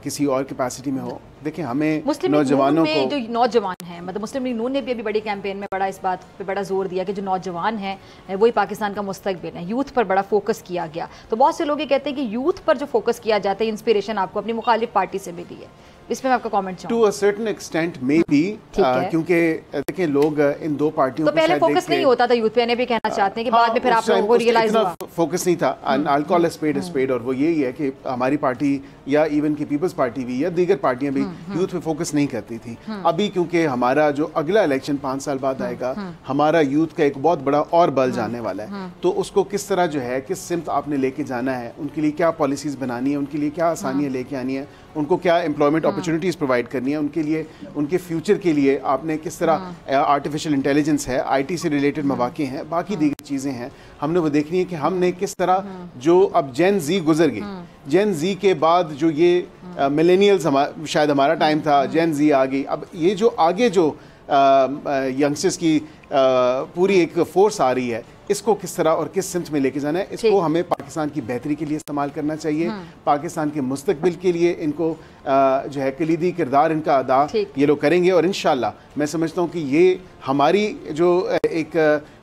किसी और कैपेसिटी में हो। देखिए हमें नौजवानों को, जो नौजवान हैं, मतलब मुस्लिम लीग नून ने भी अभी बड़ी कैंपेन में बड़ा इस बात पे बड़ा जोर दिया कि जो नौजवान हैं वही पाकिस्तान का मुस्तकबिल है, यूथ पर बड़ा फोकस किया गया। तो बहुत से लोग ये कहते हैं कि यूथ पर जो फोकस किया जाता है, इंस्पिरेशन आपको अपनी मुखालिफ पार्टी से मिली है, इसमें आपका कमेंट चाहूंगा। To a certain extent may be, क्योंकि देखिए लोग इन दो पार्टियों तो पहले फोकस नहीं होता था यूथ पे, भी कहना चाहते हैं कि बाद में फिर आप लोगों को रियलाइज हुआ फोकस नहीं था। I call a spade a spade, और वो यही है कि हमारी पार्टी या इवन की पीपल्स पार्टी भी या दीगर पार्टियां भी यूथ पे फोकस नहीं करती थी। अभी क्योंकि हमारा जो अगला इलेक्शन 5 साल बाद आएगा, हमारा यूथ का एक बहुत बड़ा और बल जाने वाला है, तो उसको किस तरह जो है, किस सिमत आपने लेके जाना है, उनके लिए क्या पॉलिसीज बनानी है, उनके लिए क्या आसानियां लेके आनी है, उनको क्या एम्प्लॉयमेंट अपॉर्चुनिटीज प्रोवाइड करनी है, उनके लिए उनके फ्यूचर के लिए आपने किस तरह आर्टिफिशियल इंटेलिजेंस है, IT से रिलेटेड मौके हैं, बाकी दीगर चीज़ें हैं, हमने वो देखनी है कि हमने किस तरह जो अब जेन जी गुजर गई, जेन जी के बाद जो ये मिलेनियल्स शायद हमारा टाइम था, जेन जी आ गई, अब ये जो आगे जो यंगस्टर्स की पूरी एक फोर्स आ रही है, इसको किस तरह और किस सिमत में लेके जाना है, इसको हमें पाकिस्तान की बेहतरी के लिए इस्तेमाल करना चाहिए, पाकिस्तान के मुस्तकबिल के लिए इनको जो है कलीदी किरदार इनका अदा ये लोग करेंगे, और इंशाल्लाह मैं समझता हूँ कि ये हमारी जो एक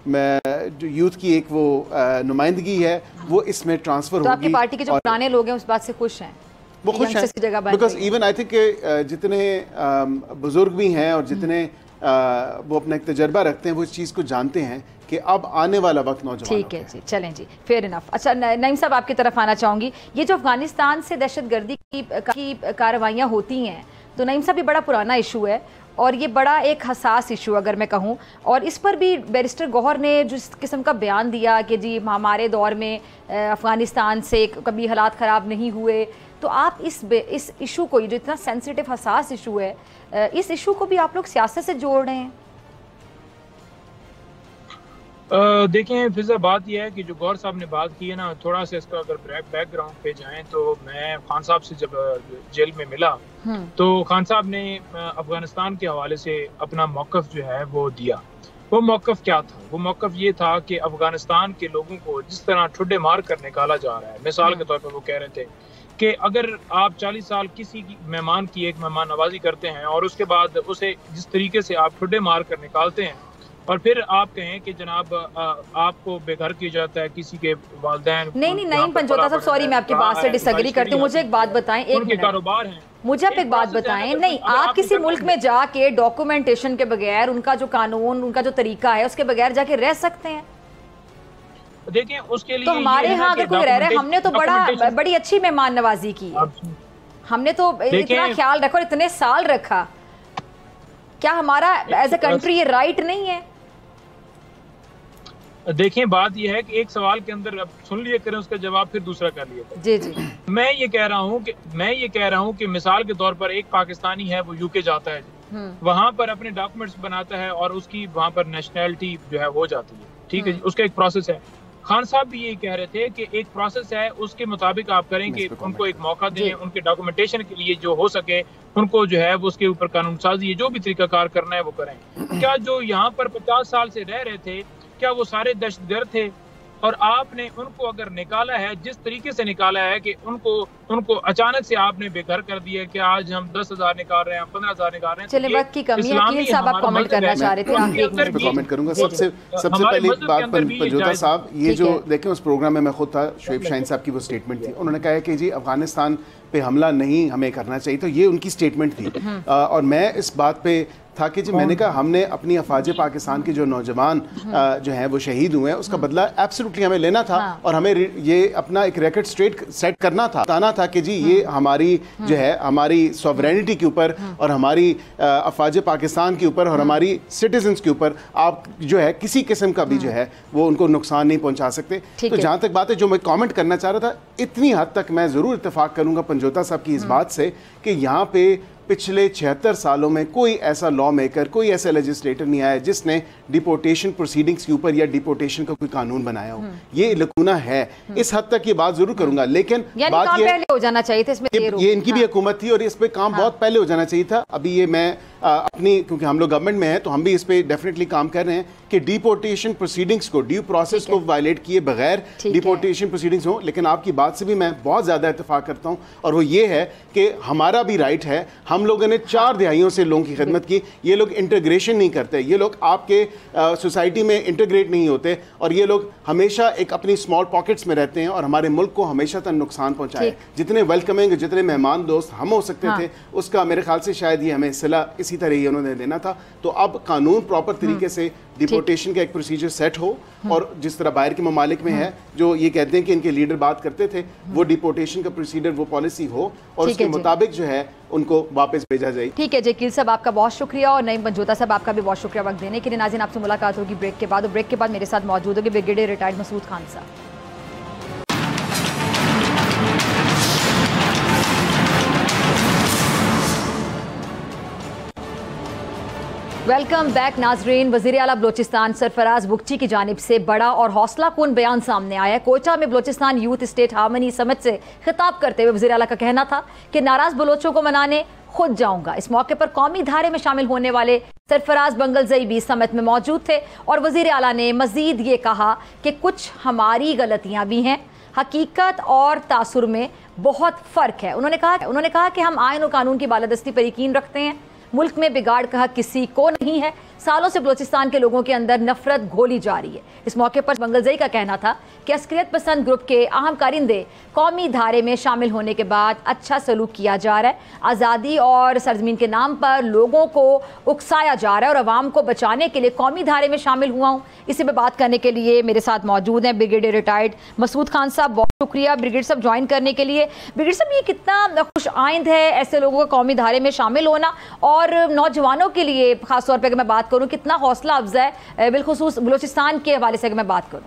जो यूथ की एक वो नुमाइंदगी है वो इसमें ट्रांसफर होगी। तो आपकी पार्टी के जो पुराने लोग हैं उस बात से खुश हैं? वो खुश हैं, बिकॉज इवन आई थिंक जितने बुजुर्ग भी हैं और जितने वो अपना एक तजर्बा रखते हैं, वो इस चीज़ को जानते हैं कि अब आने वाला वक्त नौजवान। ठीक है जी, चलें जी, फेयर इनफ। अच्छा नईम साहब, आपकी तरफ आना चाहूँगी। ये जो अफगानिस्तान से दहशतगर्दी की कार्रवाइयाँ होती हैं, तो नईम साहब ये बड़ा पुराना इशू है और ये बड़ा एक हसास इशू अगर मैं कहूँ, और इस पर भी बैरिस्टर गौहर ने जिस किस्म का बयान दिया कि जी हमारे दौर में अफ़गानिस्तान से कभी हालात ख़राब नहीं हुए, तो आप इस इशू को, ये जो इतना सेंसिटिव हसास इशू है, इस इशू को भी आप लोग सियासत से जोड़ रहे हैं? देखें फिजा, बात यह है कि जो गौर साहब ने बात की है ना, थोड़ा सा इसका अगर बैकग्राउंड पे जाएं तो मैं खान साहब से जब जेल में मिला तो खान साहब ने अफगानिस्तान के हवाले से अपना मौक़िफ़ जो है वो दिया। वो मौक़िफ़ क्या था? वो मौक़िफ़ ये था कि अफगानिस्तान के लोगों को जिस तरह ठुड्डे मार कर निकाला जा रहा है, मिसाल के तौर पर वो कह रहे थे कि अगर आप 40 साल किसी मेहमान की एक मेहमान नवाजी करते हैं और उसके बाद उसे जिस तरीके से आप ठुड्डे मार कर निकालते हैं और फिर आप कहें कि जनाब आपको बेघर किया जाता है, किसी के वालिदैन नहीं पंजोता साहब, सॉरी मैं आपकी बात से डिसएग्री करती हूँ। मुझे एक बात बताएं, एक मिनट, कारोबार है, मुझे आप एक बात बताएं। नहीं, आप किसी मुल्क में जाके डॉक्यूमेंटेशन के बगैर, उनका जो कानून, उनका जो तरीका है उसके बगैर जाके रह सकते हैं? देखिए उसके लिए तो हमारे यहाँ अगर कोई रह रहा है, हमने तो बड़ी अच्छी मेहमान नवाजी की है, हमने तो इतना ख्याल रखा और इतने साल रखा, क्या हमारा एज ए कंट्री ये राइट नहीं है? देखें बात यह है कि एक सवाल के अंदर अब सुन लिया करें, उसका जवाब फिर दूसरा कर लिया करें। जी जी, मैं ये कह रहा हूँ कि मिसाल के तौर पर एक पाकिस्तानी है, वो यूके जाता है, वहां पर अपने डॉक्यूमेंट्स बनाता है और उसकी वहां पर नेशनैलिटी जो है हो जाती है, ठीक है, उसका एक प्रोसेस है। खान साहब भी यही कह रहे थे कि एक प्रोसेस है, उसके मुताबिक आप करें कि उनको एक मौका दें, उनके डॉक्यूमेंटेशन के लिए जो हो सके उनको जो है वो उसके ऊपर कानून साजी, जो भी तरीकाकार करना है वो करें। क्या जो यहाँ पर 50 साल से रह रहे थे, क्या वो सारे दहशतगर्द थे? और आपने उनको अगर निकाला है, जिस तरीके से निकाला है कि उनको अचानक से आपने बेघर कर दिया कि आज हम 10,000 निकाल रहे हैं, 15,000 निकाल रहे हैं। चलिए, वक्त की कमी है, कील साहब आप कमेंट करना चाह रहे थे, आप कमेंट करूंगा। सबसे पहली बात पर पंजोता साहब, ये जो देखें उस प्रोग्राम में मैं खुद था, शोएब शाहीन साहब की वो स्टेटमेंट थी, उन्होंने कहा कि जी अफगानिस्तान पे हमला नहीं हमें करना चाहिए, तो ये उनकी स्टेटमेंट थी और मैं इस बात पे था कि जी मैंने कहा हमने अपनी अफवाज पाकिस्तान के जो नौजवान जो हैं वो शहीद हुए हैं, उसका बदला एब्सोल्युटली हमें लेना था और हमें ये अपना एक रिकॉर्ड स्ट्रेट सेट करना था, बताना था कि जी ये हमारी जो है हमारी सॉवरेनिटी के ऊपर और हमारी अफवाज पाकिस्तान के ऊपर और हमारी सिटीजन्स के ऊपर आप जो है किसी किस्म का भी जो है वो उनको नुकसान नहीं पहुंचा सकते। तो जहाँ तक बात है जो मैं कॉमेंट करना चाह रहा था, इतनी हद तक मैं ज़रूर इत्तेफाक करूँगा पंजोता साहब की इस बात से कि यहाँ पे पिछले 76 सालों में कोई ऐसा लॉ मेकर, कोई ऐसा लेजिस्लेटर नहीं आया जिसने डिपोर्टेशन प्रोसीडिंग्स के ऊपर या डिपोर्टेशन का कोई कानून बनाया हो। ये लकूना है, इस हद तक ये बात जरूर करूंगा, लेकिन बात ये पहले हो जाना चाहिए था इसमें, ये इनकी भी हुकूमत थी और इस पे काम बहुत पहले हो जाना चाहिए था। अभी ये मैं अपनी, क्योंकि हम लोग गवर्नमेंट में हैं तो हम भी इस पे डेफिनेटली काम कर रहे हैं कि डिपोर्टेशन प्रोसीडिंग्स को, ड्यू प्रोसेस को वायलेट किए बगैर डिपोर्टेशन प्रोसीडिंग्स हो। लेकिन आपकी बात से भी मैं बहुत ज़्यादा इत्तेफाक करता हूँ और वो ये है कि हमारा भी राइट है, हम लोगों ने 4 दहाइयों से लोगों की खिदमत की, ये लोग इंटीग्रेशन नहीं करते, ये लोग आपके सोसाइटी में इंटीग्रेट नहीं होते और ये लोग हमेशा एक अपनी स्मॉल पॉकेट्स में रहते हैं और हमारे मुल्क को हमेशा तक नुकसान पहुँचाए। जितने वेलकमिंग, जितने मेहमान दोस्त हम हो सकते थे, उसका मेरे ख्याल से शायद ये हमें सिला इसी तरह ही उन्होंने देना था। तो अब कानून प्रॉपर तरीके से डिपोर्टेशन का एक प्रोसीजर सेट हो और जिस तरह बाहर के ममालिक में है जो ये कहते हैं कि इनके लीडर बात करते थे, वो डिपोर्टेशन का प्रोसीजर, वो पॉलिसी हो और उसके मुताबिक जो है उनको वापस भेजा जाए। ठीक है जी, कील साहब आपका बहुत शुक्रिया और नईम पंजोता साहब आपका भी बहुत शुक्रिया वक्त देने के लिए। नाज़रीन आपसे मुलाकात होगी ब्रेक के बाद, और ब्रेक के बाद मेरे साथ मौजूद होंगे ब्रिगेडियर रिटायर्ड मसूद खान साहब। वेलकम बैक नाजरीन। वज़ीर आला बलोचिस्तान सरफराज बुगची की जानिब से बड़ा और हौसला कुन बयान सामने आया है। कोयटा में Balochistan youth state harmony summit से खिताब करते हुए वज़ीर आला का कहना था कि नाराज़ बलोचों को मनाने खुद जाऊंगा। इस मौके पर कौमी धारे में शामिल होने वाले सरफराज बंगलजई भी समिट में मौजूद थे और वज़ीर आला ने मजीद ये कहा कि कुछ हमारी गलतियाँ भी हैं, हकीकत और तासुर में बहुत फ़र्क है। उन्होंने कहा कि हम आइन और कानून की बालादस्ती पर यकीन रखते हैं, मुल्क में बिगाड़ का हक किसी को नहीं है। सालों से बलोचिस्तान के लोगों के अंदर नफरत घोली जा रही है। इस मौके पर बंगलजई का कहना था कि अस्करियत पसंद ग्रुप के अहम कारिंदे कौमी धारे में शामिल होने के बाद अच्छा सलूक किया जा रहा है, आज़ादी और सरजमीन के नाम पर लोगों को उकसाया जा रहा है और अवाम को बचाने के लिए कौमी धारे में शामिल हुआ हूँ। इसी पर बात करने के लिए मेरे साथ मौजूद हैं ब्रिगेडियर रिटायर्ड मसूद खान साहब। बहुत शुक्रिया ब्रिगेडियर साहब ज्वाइन करने के लिए। ब्रिगेडियर साहब, ये कितना खुश आइंद है ऐसे लोगों का कौमी धारे में शामिल होना, और नौजवानों के लिए खासतौर पर अगर मैं बात करूँ कितना हौसला अफजा है, बिलखुसूस बलोचिस्तान के हवाले से अगर मैं बात करूँ।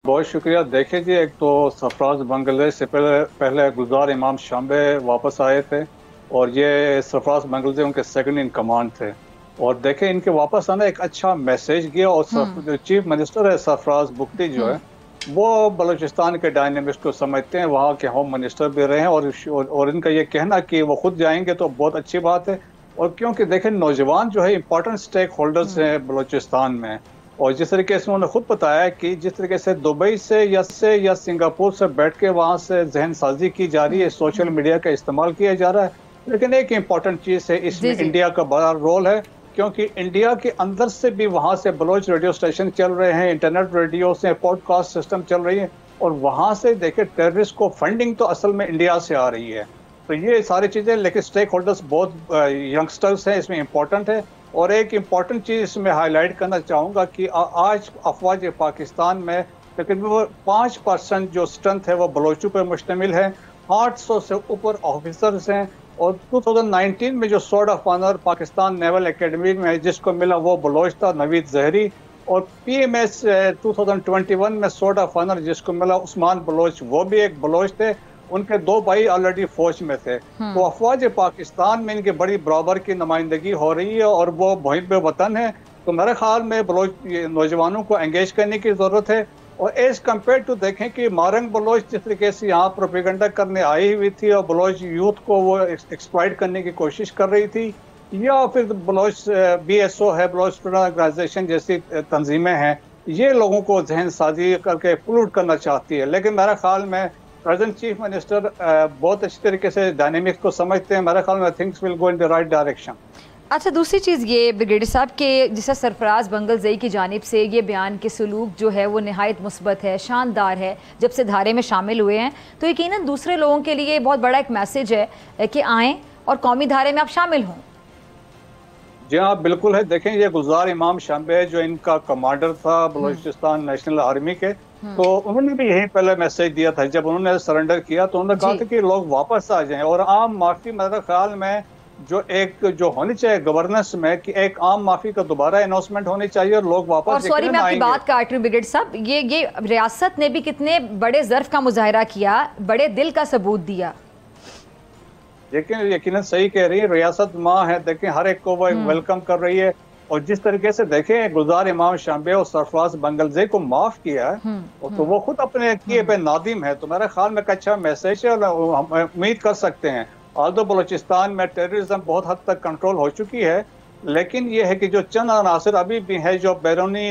बहुत शुक्रिया। देखिए जी, एक तो सरफराज बांग्लादेश से पहले गुलजार इमाम शाम्बे वापस आए थे और ये सरफराज बांग्लादेश उनके सेकंड इन कमांड थे और देखें इनके वापस आना एक अच्छा मैसेज गया। और जो चीफ मिनिस्टर है सरफराज बुगटी जो है वो बलूचिस्तान के डायनेमिक्स को समझते हैं, वहाँ के होम मिनिस्टर भी रहे हैं और इनका ये कहना कि वो खुद जाएंगे तो बहुत अच्छी बात है। और क्योंकि देखें नौजवान जो है इंपॉर्टेंट स्टेक होल्डर्स हैं बलूचिस्तान में, और जिस तरीके से उन्होंने खुद बताया कि जिस तरीके से दुबई से या सिंगापुर से बैठ के वहाँ से जहन साजी की जा रही है, सोशल मीडिया का इस्तेमाल किया जा रहा है, लेकिन एक इम्पॉर्टेंट चीज़ है इसमें इंडिया का बड़ा रोल है, क्योंकि इंडिया के अंदर से भी वहाँ से बलोच रेडियो स्टेशन चल रहे हैं, इंटरनेट रेडियो से पॉडकास्ट सिस्टम चल रही है और वहाँ से देखे टेररिस्ट को फंडिंग तो असल में इंडिया से आ रही है। तो ये सारी चीज़ें, लेकिन स्टेक होल्डर्स बहुत यंगस्टर्स हैं इसमें इम्पोर्टेंट है। और एक इम्पॉर्टेंट चीज़ इसमें हाईलाइट करना चाहूँगा कि आज अफवाज पाकिस्तान में तकरीबन वो 5% जो स्ट्रेंथ है वो बलोचों पर मुश्तमिल है, 800 से ऊपर ऑफिसर्स हैं और 2019 में जो sword of honour Pakistan naval academy में जिसको मिला वो बलोच था, नवीद जहरी, और PMS 2021 में स्वॉर्ड ऑफ ऑनर जिसको मिला उस्मान बलोच, वो भी एक बलोच थे। उनके 2 भाई ऑलरेडी फौज में थे। तो अफवाज पाकिस्तान में इनके बड़ी बराबर की नुमाइंदगी हो रही है और वो मुहिब वतन है। तो मेरे ख्याल में बलोच नौजवानों को एंगेज करने की ज़रूरत है। और एज कम्पेयर टू देखें कि मारंग बलोच जिस तरीके से यहाँ प्रोपेगेंडा करने आई हुई थी और बलोच यूथ को वो एक्सप्लॉइट करने की कोशिश कर रही थी, या फिर बलोच BSO है, बलोच ऑर्गेनाइजेशन जैसी तंजीमें हैं, ये लोगों को जहन साजी करके पोल्यूट करना चाहती है। लेकिन मेरे ख्याल में प्रेजेंट चीफ मिनिस्टर बहुत अच्छी तरीके से डायनेमिक्स को समझते हैं। मेरे ख्याल में things will go in the right direction. अच्छा, दूसरी चीज़ ये ब्रिगेडियर साहब के जिस सरफराज बंगलजई की जानिब से ये बयान के सलूक जो है वो नहायत मुस्बत है, शानदार है। जब से धारे में शामिल हुए हैं तो यकीनन दूसरे लोगों के लिए बहुत बड़ा एक मैसेज है कि आएँ और कौमी धारे में आप शामिल हों। जी हाँ, बिल्कुल है। देखें, ये गुलजार इमाम शाम्बे जो इनका कमांडर था बलूचिस्तान नेशनल आर्मी के, तो उन्होंने भी यही पहले मैसेज दिया था जब उन्होंने सरेंडर किया, तो उन्होंने कहा था कि लोग वापस आ जाएं और आम माफी, मेरे ख्याल में जो होनी चाहिए गवर्नेंस में कि एक आम माफी का दोबारा अनाउंसमेंट होनी चाहिए और लोग वापस। और सॉरी मैं आपकी बात काट रही हूँ ब्रिगेड साहब, ये रियासत ने भी कितने बड़े ज़र्फ का मुजाहिरा किया, बड़े दिल का सबूत दिया। लेकिन यकीनन सही कह रही है, रियासत माँ है, देखें हर एक को वो वेलकम कर रही है। और जिस तरीके से देखें गुलजार इमाम शाम्बे और सरफराज बंगलजे को माफ किया है, तो वो खुद अपने किए पे नादिम है, तो मेरा ख्याल में एक अच्छा मैसेज है और हम उम्मीद कर सकते हैं। आल्दो बलूचिस्तान में टेररिज्म बहुत हद तक कंट्रोल हो चुकी है, लेकिन ये है कि जो चंद अनासर अभी भी है जो बैरूनी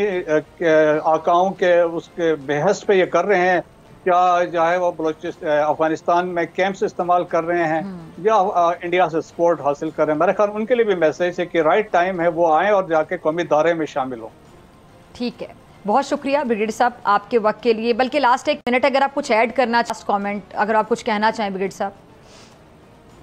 आकाओं के उसके बहस पे ये कर रहे हैं, क्या चाहे वो अफगानिस्तान में कैंप्स इस्तेमाल कर रहे हैं या इंडिया से सपोर्ट हासिल कर रहे हैं, मेरे ख्याल उनके लिए भी मैसेज है कि राइट टाइम है वो आए और जाके कौमी दायरे में शामिल हो। ठीक है, बहुत शुक्रिया ब्रिगेड साहब आपके वक्त के लिए। बल्कि लास्ट 1 मिनट अगर आप कुछ ऐड करना, कमेंट अगर आप कुछ कहना चाहें ब्रिगेड साहब।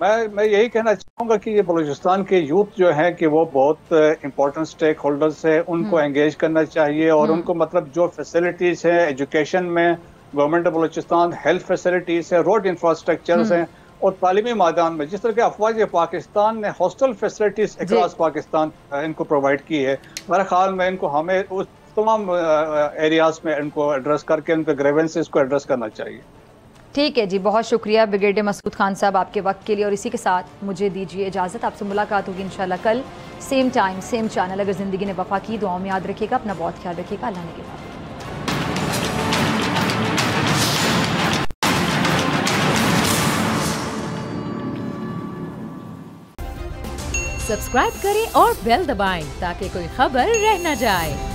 मैं यही कहना चाहूँगा कि ये बलूचिस्तान के यूथ जो है कि वो बहुत इंपॉर्टेंट स्टेक होल्डर्स है, उनको एंगेज करना चाहिए और उनको मतलब जो फैसिलिटीज़ है एजुकेशन में, government of Balochistan health facilities है, रोड इंफ्रास्ट्रक्चर्स हैं और तालीमी मैदान में जिस तरह के अफवाज पाकिस्तान ने हॉस्टल फैसिलिटीज़ अक्रॉस पाकिस्तान इनको प्रोवाइड की है, मेरे ख्याल में इनको हमें उस तमाम एरियाज़ में इनको एड्रेस करके उनके ग्रेवेंसेस को एड्रेस करना चाहिए। ठीक है जी, बहुत शुक्रिया ब्रिगेडियर मसूद खान साहब आपके वक्त के लिए। और इसी के साथ मुझे दीजिए इजाज़त, आपसे मुलाकात होगी इंशाल्लाह कल सेम टाइम सेम चैनल। अगर ज़िंदगी ने वफा की, दुआओं में याद रखिएगा, अपना बहुत ख्याल रखिएगा। अल्लाह ने के बाद सब्सक्राइब करें और बेल दबाएं ताकि कोई खबर रह न जाए।